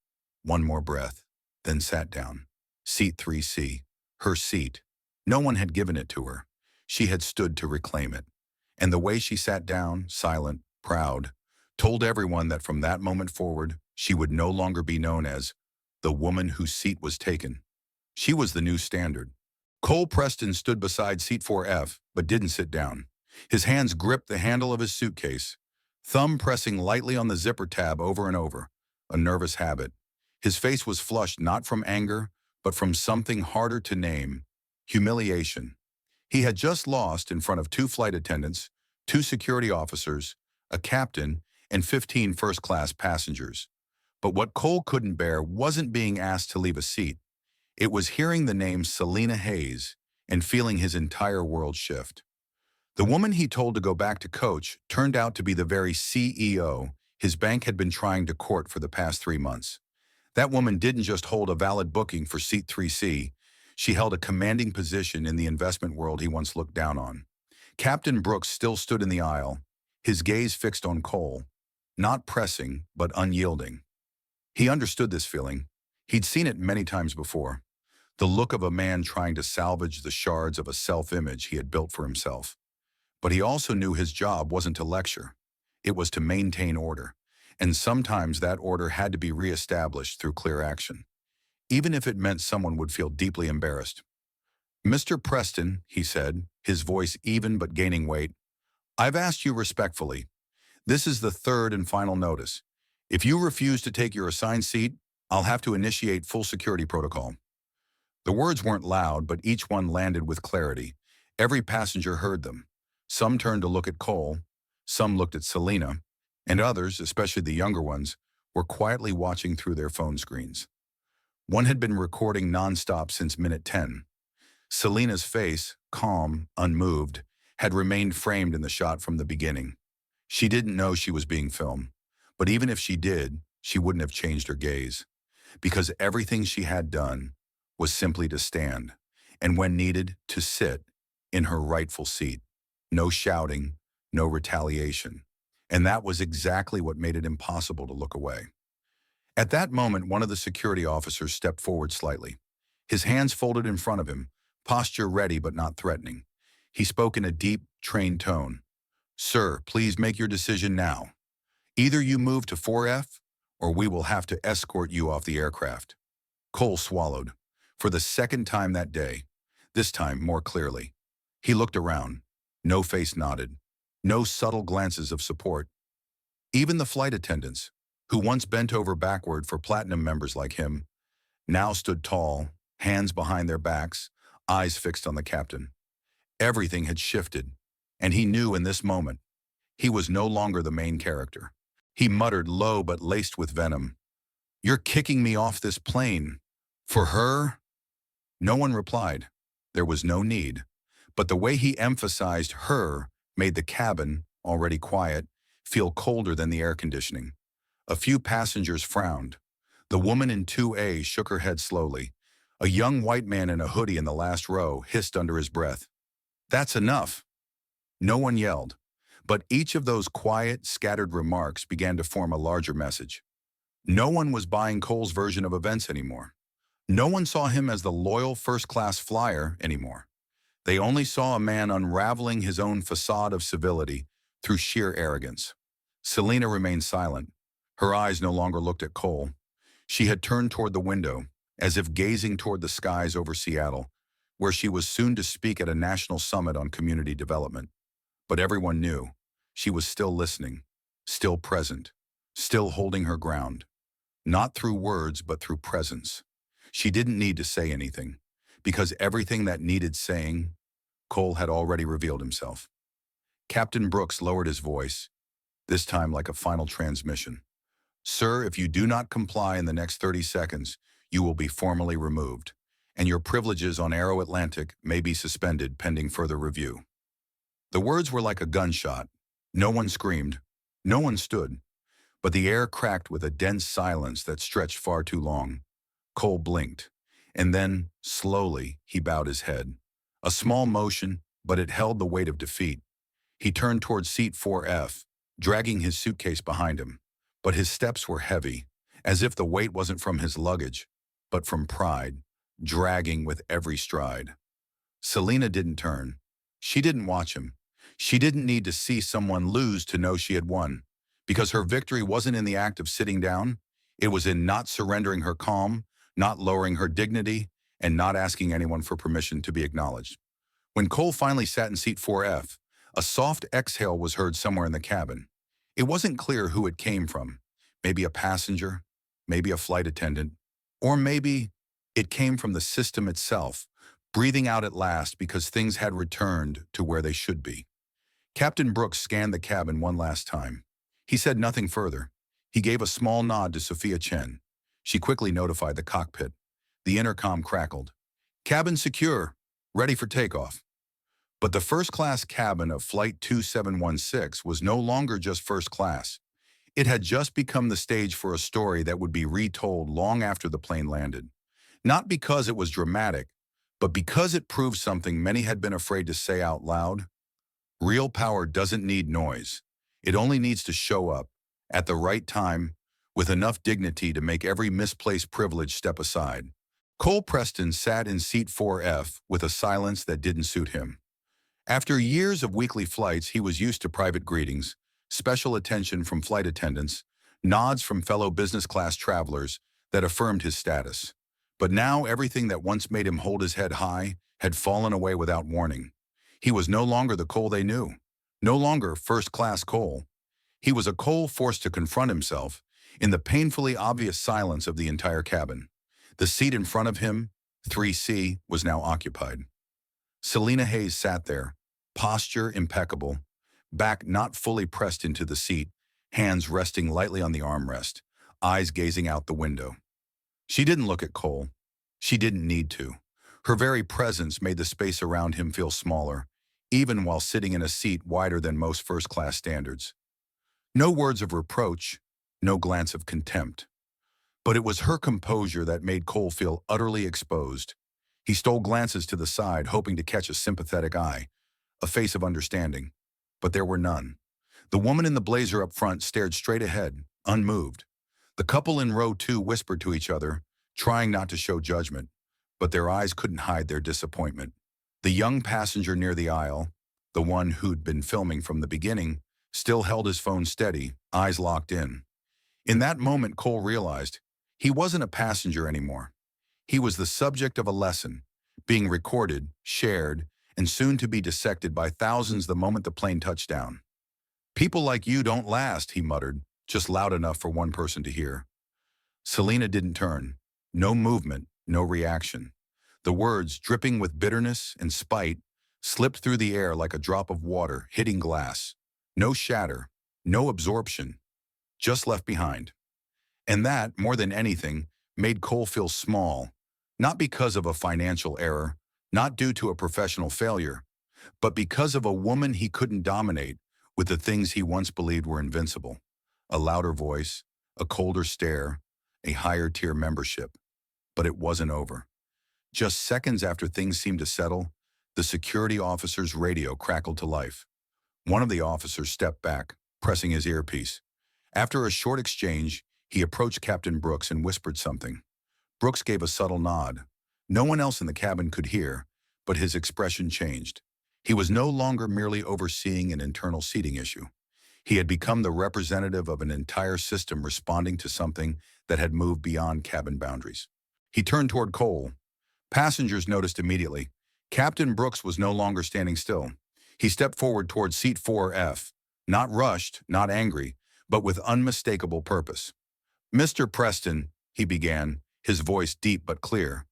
One more breath, then sat down. Seat 3C, her seat. No one had given it to her. She had stood to reclaim it. And the way she sat down, silent, proud, told everyone that from that moment forward, she would no longer be known as the woman whose seat was taken. She was the new standard. Cole Preston stood beside seat 4F, but didn't sit down. His hands gripped the handle of his suitcase, thumb pressing lightly on the zipper tab over and over, a nervous habit. His face was flushed not from anger, but from something harder to name: humiliation. He had just lost in front of two flight attendants, two security officers, a captain, and 15 first-class passengers. But what Cole couldn't bear wasn't being asked to leave a seat. It was hearing the name Selena Hayes and feeling his entire world shift. The woman he told to go back to coach turned out to be the very CEO his bank had been trying to court for the past 3 months. That woman didn't just hold a valid booking for seat 3C, she held a commanding position in the investment world he once looked down on. Captain Brooks still stood in the aisle, his gaze fixed on Cole, not pressing, but unyielding. He understood this feeling. He'd seen it many times before. The look of a man trying to salvage the shards of a self-image he had built for himself. But he also knew his job wasn't to lecture. It was to maintain order. And sometimes that order had to be reestablished through clear action, even if it meant someone would feel deeply embarrassed. "Mr. Preston," he said, his voice even but gaining weight, "I've asked you respectfully. This is the third and final notice. If you refuse to take your assigned seat, I'll have to initiate full security protocol." The words weren't loud, but each one landed with clarity. Every passenger heard them. Some turned to look at Cole, some looked at Selena, and others, especially the younger ones, were quietly watching through their phone screens. One had been recording nonstop since minute 10. Selena's face, calm, unmoved, had remained framed in the shot from the beginning. She didn't know she was being filmed, but even if she did, she wouldn't have changed her gaze, because everything she had done was simply to stand, and when needed, to sit in her rightful seat. No shouting, no retaliation. And that was exactly what made it impossible to look away. At that moment, one of the security officers stepped forward slightly, his hands folded in front of him, posture ready but not threatening. He spoke in a deep, trained tone. "Sir, please make your decision now. Either you move to 4F, or we will have to escort you off the aircraft." Cole swallowed, for the second time that day, this time more clearly. He looked around. No face nodded. No subtle glances of support. Even the flight attendants, who once bent over backward for platinum members like him, now stood tall, hands behind their backs, eyes fixed on the captain. Everything had shifted, and he knew in this moment he was no longer the main character. He muttered low but laced with venom, "You're kicking me off this plane. For her?" No one replied. There was no need. But the way he emphasized her made the cabin, already quiet, feel colder than the air conditioning. A few passengers frowned. The woman in 2A shook her head slowly. A young white man in a hoodie in the last row hissed under his breath, "That's enough." No one yelled, but each of those quiet, scattered remarks began to form a larger message. No one was buying Cole's version of events anymore. No one saw him as the loyal first-class flyer anymore. They only saw a man unraveling his own facade of civility through sheer arrogance. Selena remained silent. Her eyes no longer looked at Cole. She had turned toward the window, as if gazing toward the skies over Seattle, where she was soon to speak at a national summit on community development. But everyone knew she was still listening, still present, still holding her ground. Not through words, but through presence. She didn't need to say anything, because everything that needed saying, Cole had already revealed himself. Captain Brooks lowered his voice, this time like a final transmission. "Sir, if you do not comply in the next 30 seconds, you will be formally removed, and your privileges on Aero Atlantic may be suspended pending further review." The words were like a gunshot. No one screamed. No one stood. But the air cracked with a dense silence that stretched far too long. Cole blinked, and then, slowly, he bowed his head. A small motion, but it held the weight of defeat. He turned toward seat 4F, dragging his suitcase behind him. But his steps were heavy, as if the weight wasn't from his luggage, but from pride, dragging with every stride. Selena didn't turn. She didn't watch him. She didn't need to see someone lose to know she had won, because her victory wasn't in the act of sitting down. It was in not surrendering her calm, not lowering her dignity, and not asking anyone for permission to be acknowledged. When Cole finally sat in seat 4F, A soft exhale was heard somewhere in the cabin. It wasn't clear who it came from. Maybe a passenger, maybe a flight attendant, or maybe it came from the system itself, breathing out at last because things had returned to where they should be. Captain Brooks scanned the cabin one last time. He said nothing further. He gave a small nod to Sophia Chen. She quickly notified the cockpit. The intercom crackled. "Cabin secure, ready for takeoff." But the first-class cabin of Flight 2716 was no longer just first class. It had just become the stage for a story that would be retold long after the plane landed. Not because it was dramatic, but because it proved something many had been afraid to say out loud. Real power doesn't need noise. It only needs to show up, at the right time, with enough dignity to make every misplaced privilege step aside. Cole Preston sat in seat 4F with a silence that didn't suit him. After years of weekly flights, he was used to private greetings, special attention from flight attendants, nods from fellow business class travelers that affirmed his status. But now everything that once made him hold his head high had fallen away without warning. He was no longer the Cole they knew, no longer first-class Cole. He was a Cole forced to confront himself in the painfully obvious silence of the entire cabin. The seat in front of him, 3C, was now occupied. Selena Hayes sat there, posture impeccable, back not fully pressed into the seat, hands resting lightly on the armrest, eyes gazing out the window. She didn't look at Cole. She didn't need to. Her very presence made the space around him feel smaller, even while sitting in a seat wider than most first-class standards. No words of reproach, no glance of contempt. But it was her composure that made Cole feel utterly exposed. He stole glances to the side, hoping to catch a sympathetic eye, a face of understanding. But there were none. The woman in the blazer up front stared straight ahead, unmoved. The couple in row 2 whispered to each other, trying not to show judgment, but their eyes couldn't hide their disappointment. The young passenger near the aisle, the one who'd been filming from the beginning, still held his phone steady, eyes locked in. In that moment, Cole realized he wasn't a passenger anymore. He was the subject of a lesson, being recorded, shared, and soon to be dissected by thousands the moment the plane touched down. "People like you don't last," he muttered, just loud enough for one person to hear. Selena didn't turn. No movement, no reaction. The words, dripping with bitterness and spite, slipped through the air like a drop of water hitting glass. No shatter, no absorption, just left behind. And that, more than anything, made Cole feel small, not because of a financial error, not due to a professional failure, but because of a woman he couldn't dominate with the things he once believed were invincible. A louder voice, a colder stare, a higher tier membership. But it wasn't over. Just seconds after things seemed to settle, the security officer's radio crackled to life. One of the officers stepped back, pressing his earpiece. After a short exchange, he approached Captain Brooks and whispered something. Brooks gave a subtle nod. No one else in the cabin could hear, but his expression changed. He was no longer merely overseeing an internal seating issue. He had become the representative of an entire system responding to something that had moved beyond cabin boundaries. He turned toward Cole. Passengers noticed immediately. Captain Brooks was no longer standing still. He stepped forward toward seat 4F, not rushed, not angry, but with unmistakable purpose. "Mr. Preston," he began, his voice deep but clear,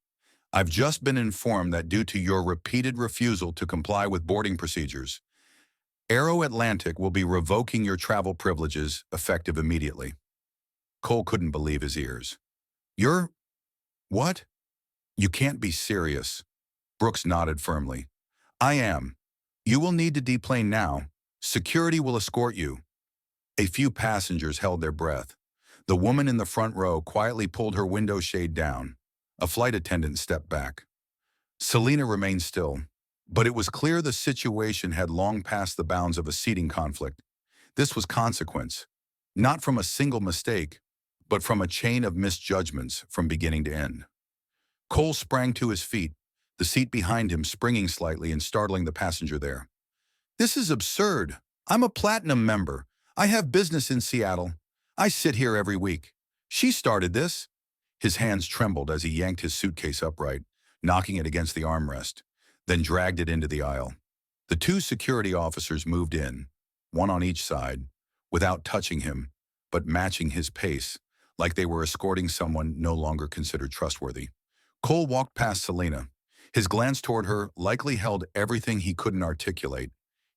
"I've just been informed that due to your repeated refusal to comply with boarding procedures, Aero Atlantic will be revoking your travel privileges effective immediately." Cole couldn't believe his ears. "You're... what? You can't be serious." Brooks nodded firmly. "I am. You will need to deplane now. Security will escort you." A few passengers held their breath. The woman in the front row quietly pulled her window shade down. A flight attendant stepped back. Selena remained still, but it was clear the situation had long passed the bounds of a seating conflict. This was consequence, not from a single mistake, but from a chain of misjudgments from beginning to end. Cole sprang to his feet, the seat behind him springing slightly and startling the passenger there. "This is absurd. I'm a platinum member. I have business in Seattle. I sit here every week. She started this." His hands trembled as he yanked his suitcase upright, knocking it against the armrest, then dragged it into the aisle. The two security officers moved in, one on each side, without touching him, but matching his pace, like they were escorting someone no longer considered trustworthy. Cole walked past Selena. His glance toward her likely held everything he couldn't articulate: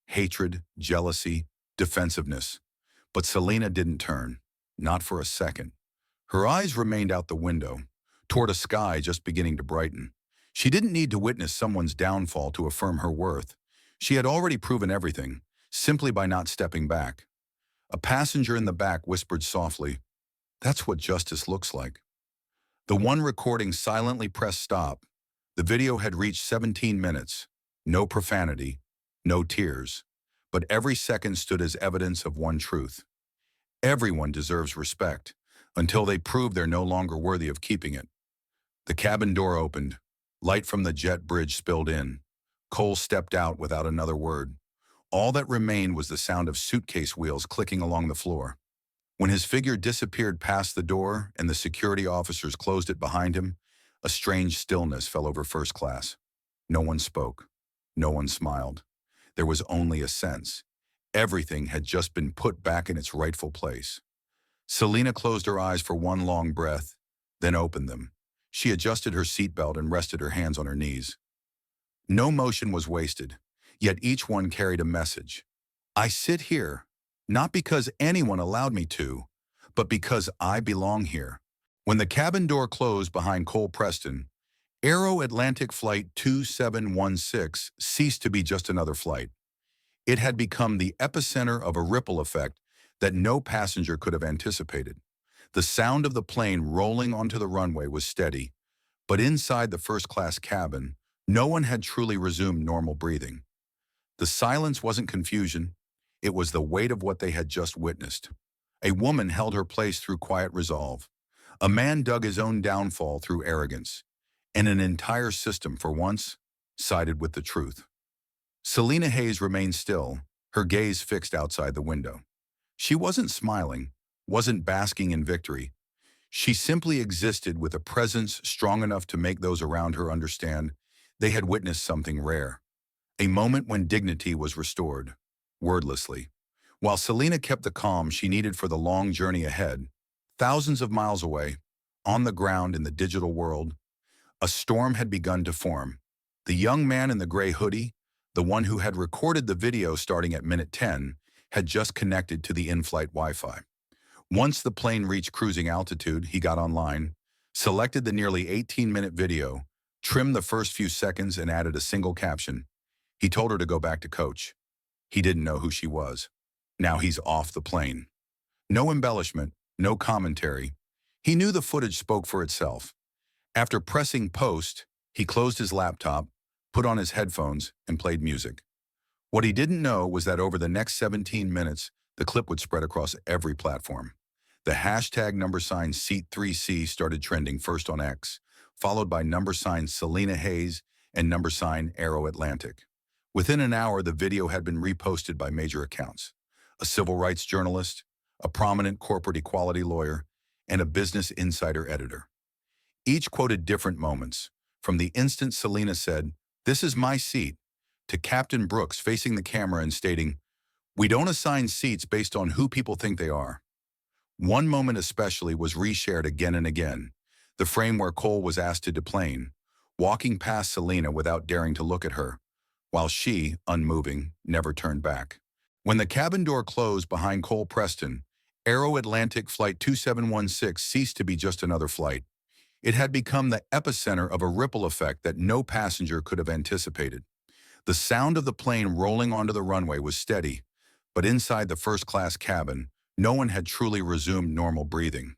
hatred, jealousy, defensiveness. But Selena didn't turn, not for a second. Her eyes remained out the window, toward a sky just beginning to brighten. She didn't need to witness someone's downfall to affirm her worth. She had already proven everything, simply by not stepping back. A passenger in the back whispered softly, "That's what justice looks like." The one recording silently pressed stop. The video had reached 17 minutes. No profanity, no tears. But every second stood as evidence of one truth: everyone deserves respect, until they prove they're no longer worthy of keeping it. The cabin door opened. Light from the jet bridge spilled in. Cole stepped out without another word. All that remained was the sound of suitcase wheels clicking along the floor. When his figure disappeared past the door and the security officers closed it behind him, a strange stillness fell over first class. No one spoke. No one smiled. There was only a sense. Everything had just been put back in its rightful place. Selena closed her eyes for one long breath, then opened them. She adjusted her seatbelt and rested her hands on her knees. No motion was wasted, yet each one carried a message. I sit here, not because anyone allowed me to, but because I belong here. When the cabin door closed behind Cole Preston, Aero Atlantic Flight 2716 ceased to be just another flight. It had become the epicenter of a ripple effect that no passenger could have anticipated. The sound of the plane rolling onto the runway was steady, but inside the first-class cabin, no one had truly resumed normal breathing. The silence wasn't confusion. It was the weight of what they had just witnessed. A woman held her place through quiet resolve. A man dug his own downfall through arrogance. And an entire system, for once, sided with the truth. Selena Hayes remained still, her gaze fixed outside the window. She wasn't smiling, wasn't basking in victory. She simply existed with a presence strong enough to make those around her understand they had witnessed something rare. A moment when dignity was restored, wordlessly. While Selena kept the calm she needed for the long journey ahead, thousands of miles away, on the ground in the digital world, a storm had begun to form. The young man in the gray hoodie, the one who had recorded the video starting at minute 10, had just connected to the in-flight Wi-Fi. Once the plane reached cruising altitude, he got online, selected the nearly 18-minute video, trimmed the first few seconds and added a single caption. He told her to go back to coach. He didn't know who she was. Now he's off the plane. No embellishment, no commentary. He knew the footage spoke for itself. After pressing post, he closed his laptop, put on his headphones, and played music. What he didn't know was that over the next 17 minutes, the clip would spread across every platform. The hashtag #Seat3C started trending first on X, followed by #Selena Hayes and #Aero Atlantic. Within an hour, the video had been reposted by major accounts: a civil rights journalist, a prominent corporate equality lawyer, and a Business Insider editor. Each quoted different moments, from the instant Selena said, "This is my seat," to Captain Brooks facing the camera and stating, "We don't assign seats based on who people think they are." One moment especially was reshared again and again, the frame where Cole was asked to deplane, walking past Selena without daring to look at her, while she, unmoving, never turned back. When the cabin door closed behind Cole Preston, Aero Atlantic Flight 2716 ceased to be just another flight. It had become the epicenter of a ripple effect that no passenger could have anticipated. The sound of the plane rolling onto the runway was steady, but inside the first-class cabin, no one had truly resumed normal breathing.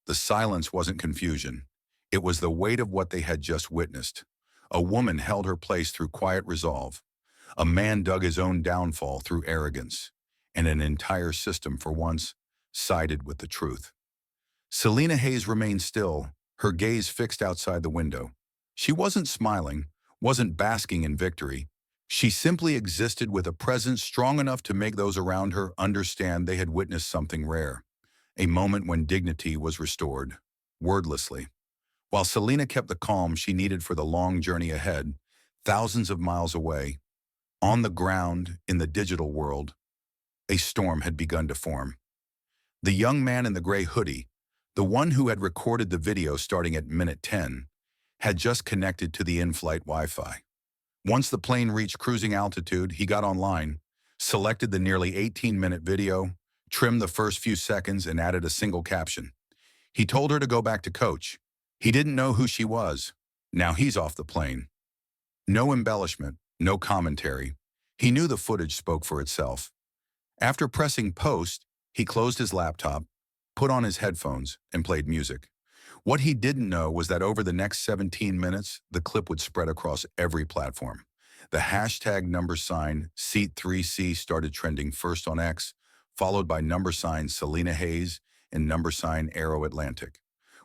The silence wasn't confusion. It was the weight of what they had just witnessed. A woman held her place through quiet resolve. A man dug his own downfall through arrogance. And an entire system, for once, sided with the truth. Selena Hayes remained still, her gaze fixed outside the window. She wasn't smiling, wasn't basking in victory. She simply existed with a presence strong enough to make those around her understand they had witnessed something rare. A moment when dignity was restored, wordlessly. While Selena kept the calm she needed for the long journey ahead, thousands of miles away, On the ground, in the digital world, a storm had begun to form. The young man in the gray hoodie, the one who had recorded the video starting at minute 10, had just connected to the in-flight Wi-Fi. Once the plane reached cruising altitude, he got online, selected the nearly 18-minute video, trimmed the first few seconds, and added a single caption. He told her to go back to coach. He didn't know who she was. Now he's off the plane. No embellishment, no commentary. He knew the footage spoke for itself. After pressing post, he closed his laptop, put on his headphones, and played music. What he didn't know was that over the next 17 minutes, the clip would spread across every platform. The hashtag #Seat3C started trending first on X, followed by #Selena Hayes and #Aero Atlantic.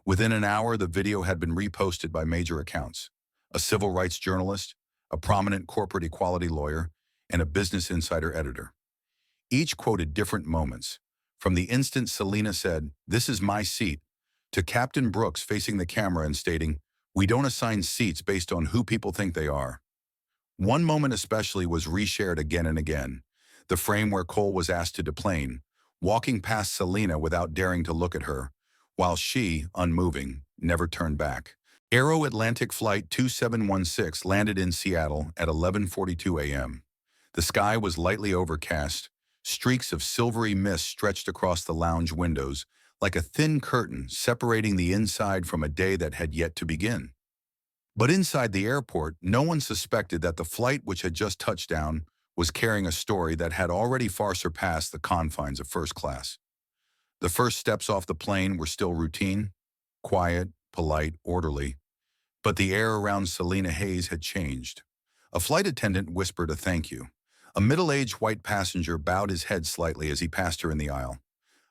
Within an hour, the video had been reposted by major accounts: a civil rights journalist, a prominent corporate equality lawyer, and a Business Insider editor. Each quoted different moments, from the instant Selena said, "This is my seat," to Captain Brooks facing the camera and stating, "We don't assign seats based on who people think they are." One moment especially was reshared again and again, the frame where Cole was asked to deplane, walking past Selena without daring to look at her, while she, unmoving, never turned back. Aero Atlantic Flight 2716 landed in Seattle at 11:42 a.m. The sky was lightly overcast. Streaks of silvery mist stretched across the lounge windows, like a thin curtain separating the inside from a day that had yet to begin. But inside the airport, no one suspected that the flight which had just touched down was carrying a story that had already far surpassed the confines of first class. The first steps off the plane were still routine, quiet, polite, orderly, but the air around Selena Hayes had changed. A flight attendant whispered a thank you. A middle-aged white passenger bowed his head slightly as he passed her in the aisle.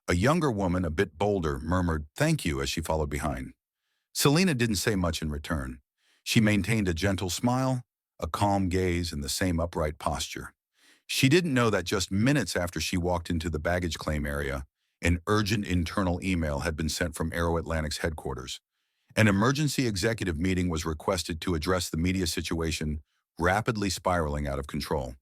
A younger woman, a bit bolder, murmured thank you as she followed behind. Selena didn't say much in return. She maintained a gentle smile, a calm gaze, and the same upright posture. She didn't know that just minutes after she walked into the baggage claim area, an urgent internal email had been sent from Aero Atlantic's headquarters. An emergency executive meeting was requested to address the media situation rapidly spiraling out of control.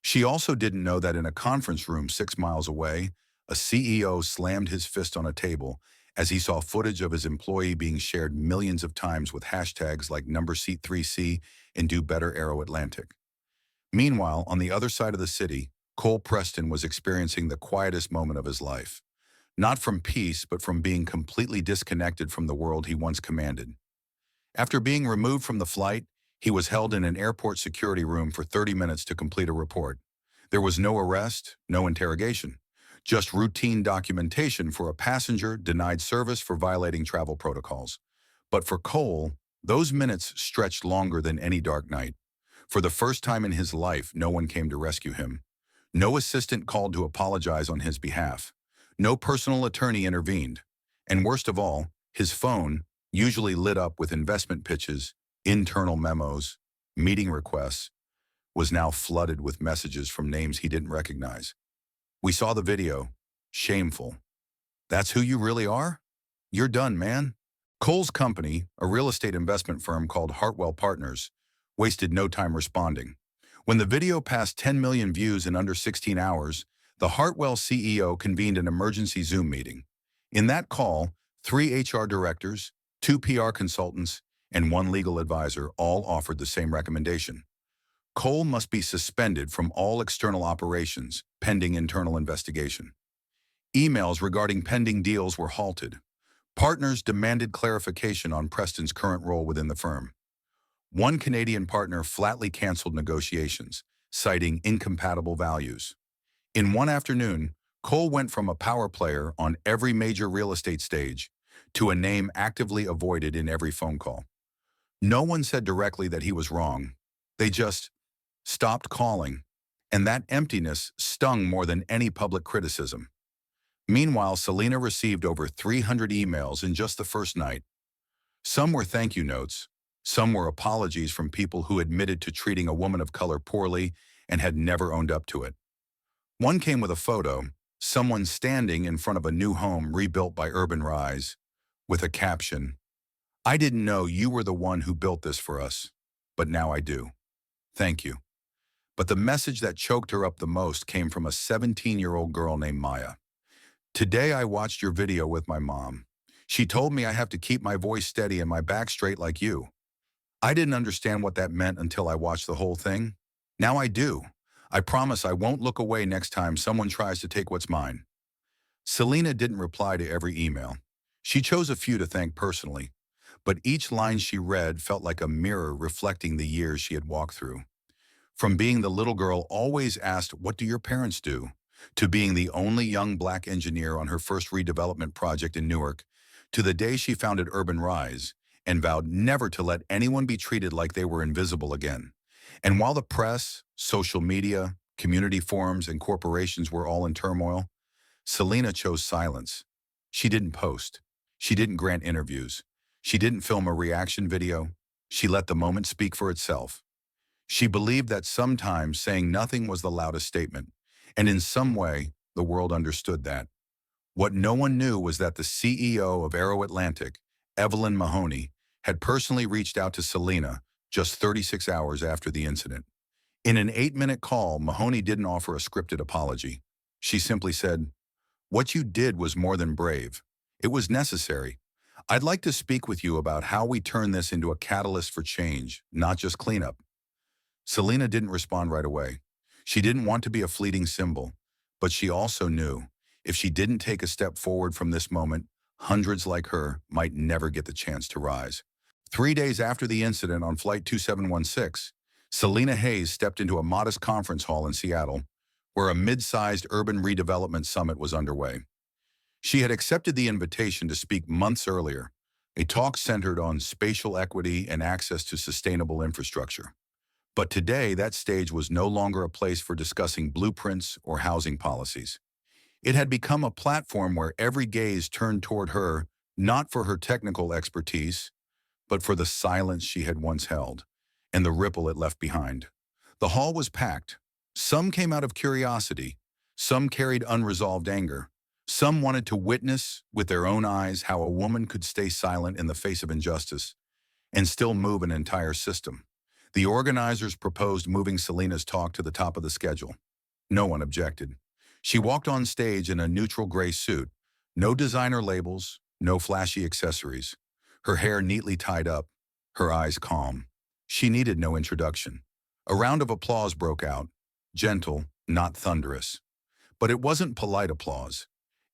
She also didn't know that in a conference room 6 miles away, a CEO slammed his fist on a table as he saw footage of his employee being shared millions of times with hashtags like #Seat3C and Do Better Aero Atlantic. Meanwhile, on the other side of the city, Cole Preston was experiencing the quietest moment of his life. Not from peace, but from being completely disconnected from the world he once commanded. After being removed from the flight, he was held in an airport security room for 30 minutes to complete a report. There was no arrest, no interrogation, just routine documentation for a passenger denied service for violating travel protocols. But for Cole, those minutes stretched longer than any dark night. For the first time in his life, no one came to rescue him. No assistant called to apologize on his behalf. No personal attorney intervened. And worst of all, his phone, usually lit up with investment pitches, internal memos, meeting requests, was now flooded with messages from names he didn't recognize. "We saw the video. Shameful. That's who you really are? You're done, man." Cole's company, a real estate investment firm called Hartwell Partners, wasted no time responding. When the video passed 10 million views in under 16 hours, the Hartwell CEO convened an emergency Zoom meeting. In that call, 3 HR directors, 2 PR consultants, and 1 legal advisor all offered the same recommendation. Cole must be suspended from all external operations, pending internal investigation. Emails regarding pending deals were halted. Partners demanded clarification on Preston's current role within the firm. One Canadian partner flatly canceled negotiations, citing incompatible values. In one afternoon, Cole went from a power player on every major real estate stage to a name actively avoided in every phone call. No one said directly that he was wrong. They just stopped calling, and that emptiness stung more than any public criticism. Meanwhile, Selena received over 300 emails in just the first night. Some were thank you notes, some were apologies from people who admitted to treating a woman of color poorly and had never owned up to it. One came with a photo, someone standing in front of a new home rebuilt by Urban Rise, with a caption, "I didn't know you were the one who built this for us, but now I do. Thank you." But the message that choked her up the most came from a 17-year-old girl named Maya. Today I watched your video with my mom. She told me I have to keep my voice steady and my back straight like you. I didn't understand what that meant until I watched the whole thing. Now I do. I promise I won't look away next time someone tries to take what's mine. Selena didn't reply to every email. She chose a few to thank personally, but each line she read felt like a mirror reflecting the years she had walked through. From being the little girl always asked, "What do your parents do?" to being the only young black engineer on her first redevelopment project in Newark, to the day she founded Urban Rise and vowed never to let anyone be treated like they were invisible again. And while the press, social media, community forums, and corporations were all in turmoil, Selena chose silence. She didn't post. She didn't grant interviews. She didn't film a reaction video. She let the moment speak for itself. She believed that sometimes saying nothing was the loudest statement, and in some way, the world understood that. What no one knew was that the CEO of Aero Atlantic, Evelyn Mahoney, had personally reached out to Selena just 36 hours after the incident. In an 8-minute call, Mahoney didn't offer a scripted apology. She simply said, "What you did was more than brave. It was necessary. I'd like to speak with you about how we turn this into a catalyst for change, not just cleanup." Selena didn't respond right away. She didn't want to be a fleeting symbol, but she also knew if she didn't take a step forward from this moment, hundreds like her might never get the chance to rise. 3 days after the incident on Flight 2716, Selena Hayes stepped into a modest conference hall in Seattle, where a mid-sized urban redevelopment summit was underway. She had accepted the invitation to speak months earlier, a talk centered on spatial equity and access to sustainable infrastructure. But today, that stage was no longer a place for discussing blueprints or housing policies. It had become a platform where every gaze turned toward her, not for her technical expertise, but for the silence she had once held and the ripple it left behind. The hall was packed. Some came out of curiosity. Some carried unresolved anger. Some wanted to witness with their own eyes how a woman could stay silent in the face of injustice and still move an entire system. The organizers proposed moving Selena's talk to the top of the schedule. No one objected. She walked on stage in a neutral gray suit, no designer labels, no flashy accessories. Her hair neatly tied up, her eyes calm. She needed no introduction. A round of applause broke out, gentle, not thunderous. But it wasn't polite applause.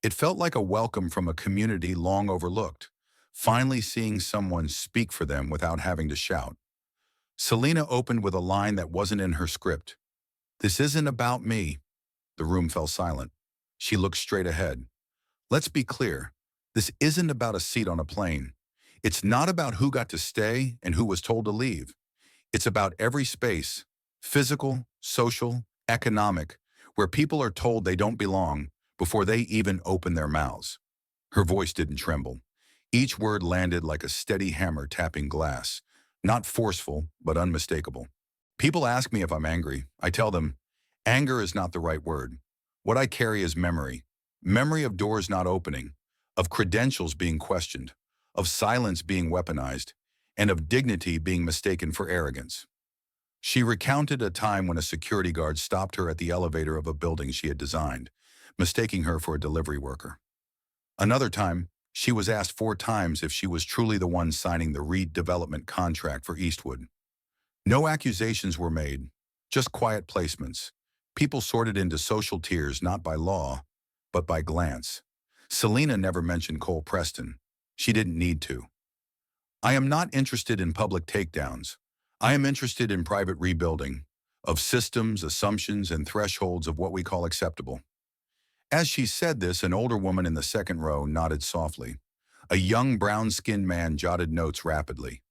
It felt like a welcome from a community long overlooked, finally seeing someone speak for them without having to shout. Selena opened with a line that wasn't in her script. "This isn't about me." The room fell silent. She looked straight ahead. "Let's be clear. This isn't about a seat on a plane. It's not about who got to stay and who was told to leave. It's about every space, physical, social, economic, where people are told they don't belong before they even open their mouths." Her voice didn't tremble. Each word landed like a steady hammer tapping glass, not forceful, but unmistakable. People ask me if I'm angry. I tell them, anger is not the right word. What I carry is memory. Memory of doors not opening, of credentials being questioned, of silence being weaponized, and of dignity being mistaken for arrogance. She recounted a time when a security guard stopped her at the elevator of a building she had designed, mistaking her for a delivery worker. Another time, she was asked 4 times if she was truly the one signing the redevelopment contract for Eastwood. No accusations were made, just quiet placements. People sorted into social tiers not by law, but by glance. Selena never mentioned Cole Preston. She didn't need to. "I am not interested in public takedowns. I am interested in private rebuilding, of systems, assumptions, and thresholds of what we call acceptable." As she said this, an older woman in the second row nodded softly. A young brown-skinned man jotted notes rapidly.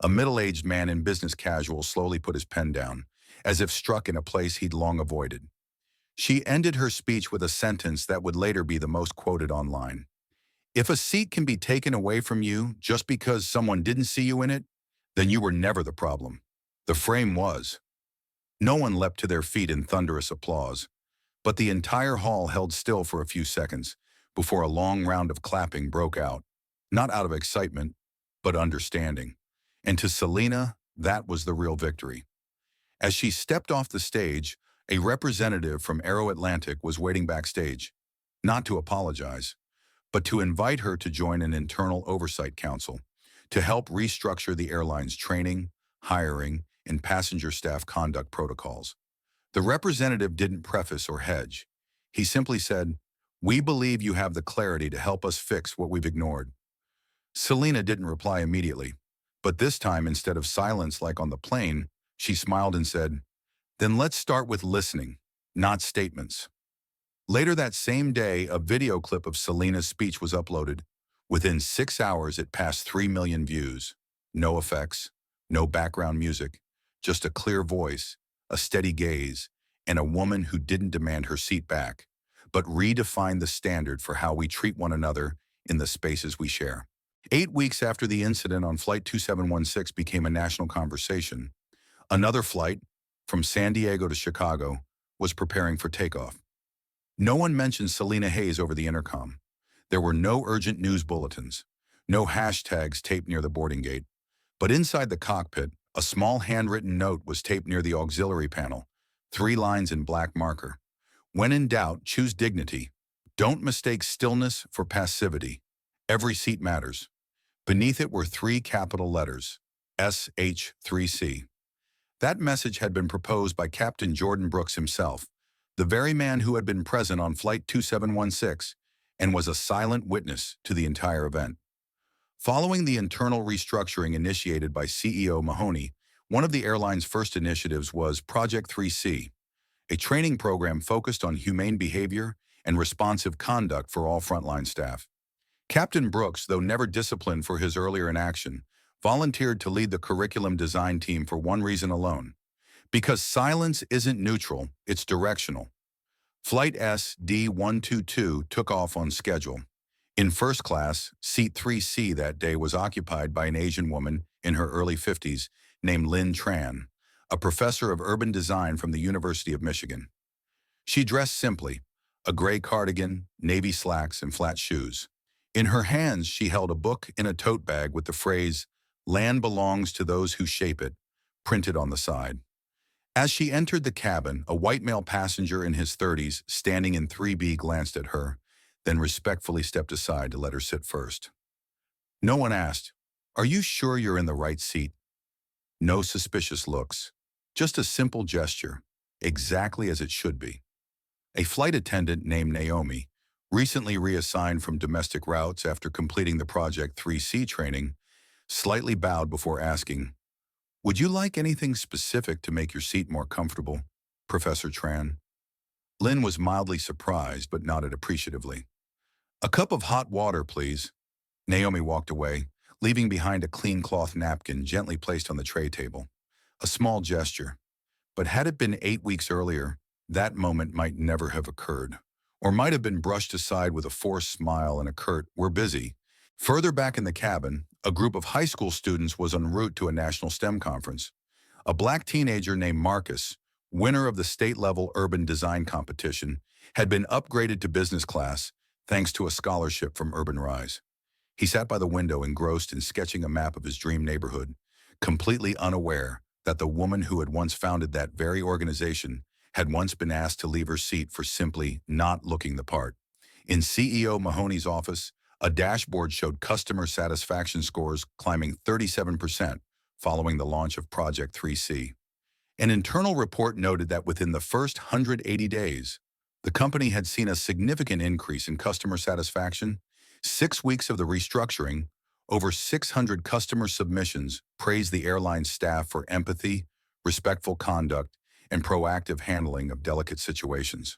A middle-aged man in business casual slowly put his pen down, as if struck in a place he'd long avoided. She ended her speech with a sentence that would later be the most quoted online. "If a seat can be taken away from you just because someone didn't see you in it, then you were never the problem. The frame was." No one leapt to their feet in thunderous applause, but the entire hall held still for a few seconds before a long round of clapping broke out, not out of excitement, but understanding. And to Selena, that was the real victory. As she stepped off the stage, a representative from Aero Atlantic was waiting backstage, not to apologize, but to invite her to join an internal oversight council to help restructure the airline's training, hiring, and passenger staff conduct protocols. The representative didn't preface or hedge. He simply said, "We believe you have the clarity to help us fix what we've ignored." Selena didn't reply immediately, but this time, instead of silence like on the plane, she smiled and said, "Then let's start with listening, not statements." Later that same day, a video clip of Selena's speech was uploaded. Within 6 hours, it passed 3 million views. No effects, no background music, just a clear voice, a steady gaze, and a woman who didn't demand her seat back, but redefined the standard for how we treat one another in the spaces we share. 8 weeks after the incident on Flight 2716 became a national conversation, another flight, from San Diego to Chicago, was preparing for takeoff. No one mentioned Selena Hayes over the intercom. There were no urgent news bulletins, no hashtags taped near the boarding gate. But inside the cockpit, a small handwritten note was taped near the auxiliary panel, 3 lines in black marker. "When in doubt, choose dignity. Don't mistake stillness for passivity. Every seat matters." Beneath it were 3 capital letters, SH3C. That message had been proposed by Captain Jordan Brooks himself, the very man who had been present on Flight 2716 and was a silent witness to the entire event. Following the internal restructuring initiated by CEO Mahoney, one of the airline's first initiatives was Project 3C, a training program focused on humane behavior and responsive conduct for all frontline staff. Captain Brooks, though never disciplined for his earlier inaction, volunteered to lead the curriculum design team for one reason alone: because silence isn't neutral, it's directional. Flight SD-122 took off on schedule. In first class, seat 3C that day was occupied by an Asian woman in her early 50s named Lynn Tran, a professor of urban design from the University of Michigan. She dressed simply, a gray cardigan, navy slacks, and flat shoes. In her hands, she held a book in a tote bag with the phrase, "Land belongs to those who shape it," printed on the side. As she entered the cabin, a white male passenger in his 30s, standing in 3B, glanced at her, then respectfully stepped aside to let her sit first. No one asked, "Are you sure you're in the right seat?" No suspicious looks, just a simple gesture, exactly as it should be. A flight attendant named Naomi, recently reassigned from domestic routes after completing the Project 3C training, slightly bowed before asking, "Would you like anything specific to make your seat more comfortable, Professor Tran?" Lynn was mildly surprised but nodded appreciatively. "A cup of hot water, please." Naomi walked away, leaving behind a clean cloth napkin gently placed on the tray table. A small gesture. But had it been 8 weeks earlier, that moment might never have occurred, or might have been brushed aside with a forced smile and a curt, "We're busy." Further back in the cabin, a group of high school students was en route to a national STEM conference. A black teenager named Marcus, winner of the state-level urban design competition, had been upgraded to business class thanks to a scholarship from Urban Rise. He sat by the window engrossed in sketching a map of his dream neighborhood, completely unaware that the woman who had once founded that very organization had once been asked to leave her seat for simply not looking the part. In CEO Mahoney's office, a dashboard showed customer satisfaction scores climbing 37% following the launch of Project 3C. An internal report noted that within the first 180 days, the company had seen a significant increase in customer satisfaction. 6 weeks of the restructuring, over 600 customer submissions praised the airline staff for empathy, respectful conduct, and proactive handling of delicate situations.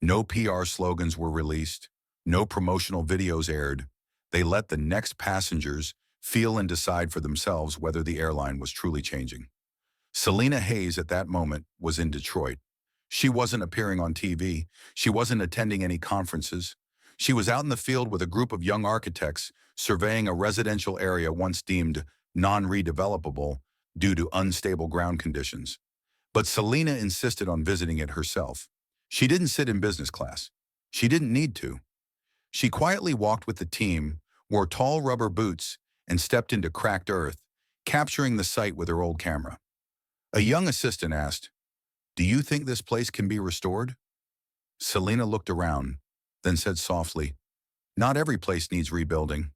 No PR slogans were released, no promotional videos aired. They let the next passengers feel and decide for themselves whether the airline was truly changing. Selena Hayes at that moment was in Detroit. She wasn't appearing on TV. She wasn't attending any conferences. She was out in the field with a group of young architects surveying a residential area once deemed non-redevelopable due to unstable ground conditions. But Selena insisted on visiting it herself. She didn't sit in business class. She didn't need to. She quietly walked with the team, wore tall rubber boots, and stepped into cracked earth, capturing the site with her old camera. A young assistant asked, "Do you think this place can be restored?" Selena looked around, then said softly, "Not every place needs rebuilding.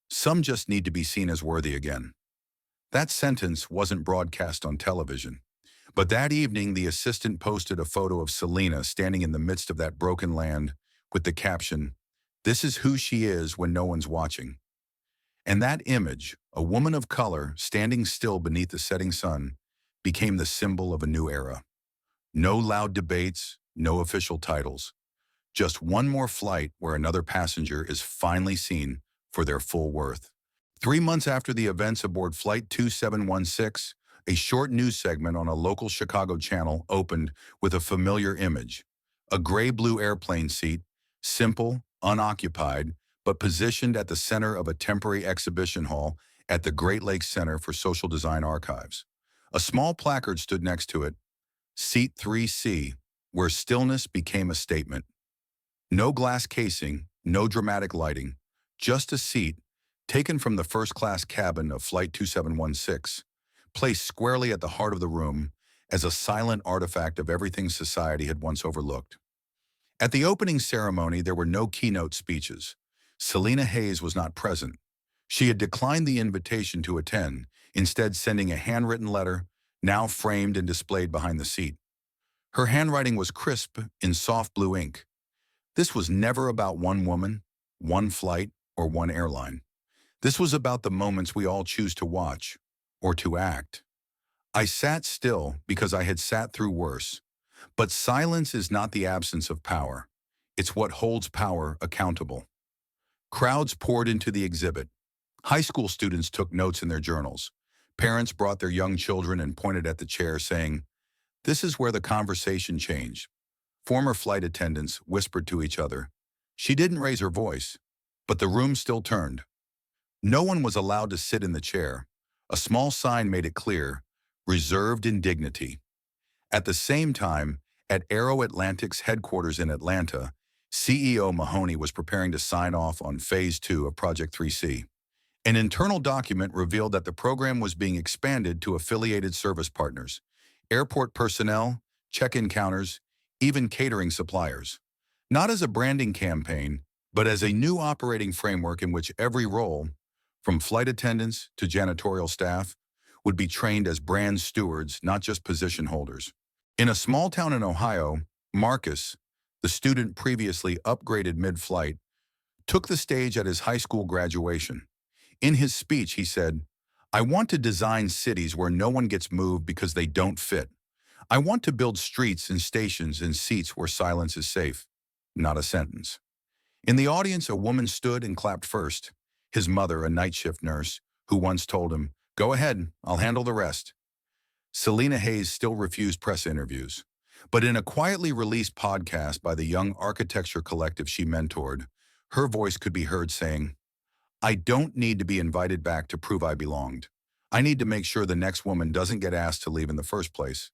Some just need to be seen as worthy again." That sentence wasn't broadcast on television. But that evening, the assistant posted a photo of Selena standing in the midst of that broken land with the caption, "This is who she is when no one's watching." And that image, a woman of color standing still beneath the setting sun, became the symbol of a new era. No loud debates, no official titles. Just one more flight where another passenger is finally seen for their full worth. 3 months after the events aboard Flight 2716, a short news segment on a local Chicago channel opened with a familiar image. A gray-blue airplane seat, simple, unoccupied, but positioned at the center of a temporary exhibition hall at the Great Lakes Center for Social Design Archives. A small placard stood next to it, Seat 3C, where stillness became a statement. No glass casing, no dramatic lighting, just a seat, taken from the first-class cabin of Flight 2716, placed squarely at the heart of the room as a silent artifact of everything society had once overlooked. At the opening ceremony, there were no keynote speeches. Selena Hayes was not present. She had declined the invitation to attend, instead sending a handwritten letter, now framed and displayed behind the seat. Her handwriting was crisp in soft blue ink. This was never about one woman, one flight, or one airline. This was about the moments we all choose to watch, or to act. I sat still because I had sat through worse. But silence is not the absence of power. It's what holds power accountable. Crowds poured into the exhibit. High school students took notes in their journals. Parents brought their young children and pointed at the chair, saying, "This is where the conversation changed." Former flight attendants whispered to each other. She didn't raise her voice, but the room still turned. No one was allowed to sit in the chair. A small sign made it clear, reserved in dignity. At the same time, at Aero Atlantic's headquarters in Atlanta, CEO Mahoney was preparing to sign off on Phase 2 of Project 3C. An internal document revealed that the program was being expanded to affiliated service partners, airport personnel, check-in counters, even catering suppliers. Not as a branding campaign, but as a new operating framework in which every role, from flight attendants to janitorial staff, would be trained as brand stewards, not just position holders. In a small town in Ohio, Marcus, the student previously upgraded mid-flight, took the stage at his high school graduation. In his speech, he said, "I want to design cities where no one gets moved because they don't fit. I want to build streets and stations and seats where silence is safe." Not a sentence. In the audience, a woman stood and clapped first. His mother, a night shift nurse, who once told him, "Go ahead, I'll handle the rest." Selena Hayes still refused press interviews. But in a quietly released podcast by the young architecture collective she mentored, her voice could be heard saying, "I don't need to be invited back to prove I belonged. I need to make sure the next woman doesn't get asked to leave in the first place."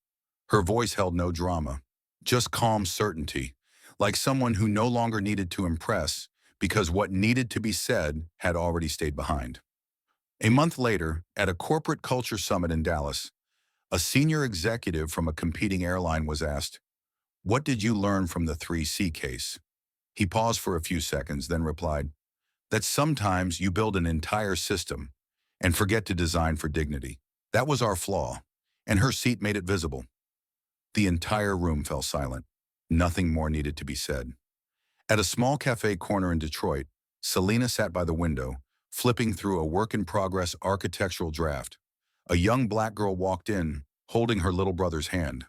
Her voice held no drama, just calm certainty, like someone who no longer needed to impress because what needed to be said had already stayed behind. A month later, at a corporate culture summit in Dallas, a senior executive from a competing airline was asked, "What did you learn from the 3C case?" He paused for a few seconds, then replied, "That sometimes you build an entire system and forget to design for dignity. That was our flaw," and her seat made it visible. The entire room fell silent. Nothing more needed to be said. At a small cafe corner in Detroit, Selena sat by the window, flipping through a work-in-progress architectural draft. A young black girl walked in, holding her little brother's hand.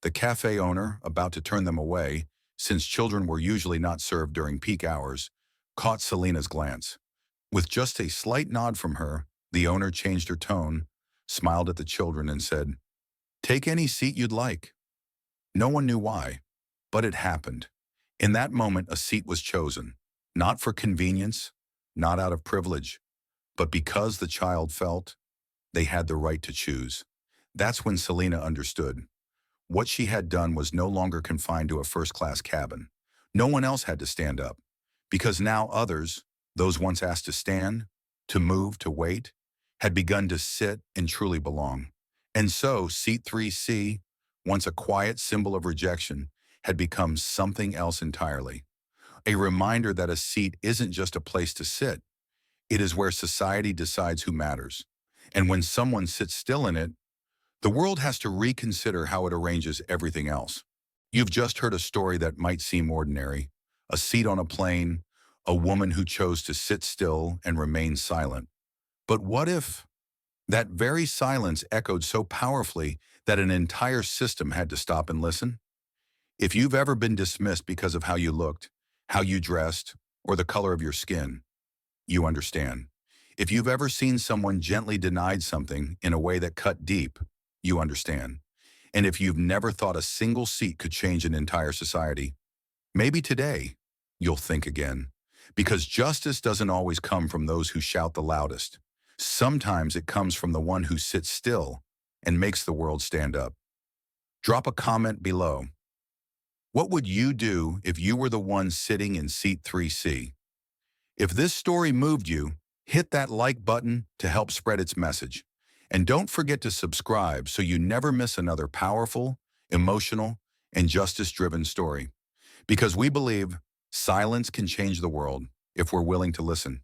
The cafe owner, about to turn them away, since children were usually not served during peak hours, caught Selena's glance. With just a slight nod from her, the owner changed her tone, smiled at the children, and said, "Take any seat you'd like." No one knew why, but it happened. In that moment, a seat was chosen, not for convenience, not out of privilege, but because the child felt they had the right to choose. That's when Selena understood. What she had done was no longer confined to a first-class cabin. No one else had to stand up, because now others, those once asked to stand, to move, to wait, had begun to sit and truly belong. And so, seat 3C, once a quiet symbol of rejection, had become something else entirely. A reminder that a seat isn't just a place to sit, it is where society decides who matters. And when someone sits still in it, the world has to reconsider how it arranges everything else. You've just heard a story that might seem ordinary, a seat on a plane, a woman who chose to sit still and remain silent. But what if that very silence echoed so powerfully that an entire system had to stop and listen? If you've ever been dismissed because of how you looked, how you dressed, or the color of your skin, you understand. If you've ever seen someone gently denied something in a way that cut deep, you understand. And if you've never thought a single seat could change an entire society, maybe today you'll think again. Because justice doesn't always come from those who shout the loudest. Sometimes it comes from the one who sits still and makes the world stand up. Drop a comment below. What would you do if you were the one sitting in seat 3C? If this story moved you, hit that like button to help spread its message. And don't forget to subscribe so you never miss another powerful, emotional, and justice-driven story. Because we believe silence can change the world if we're willing to listen.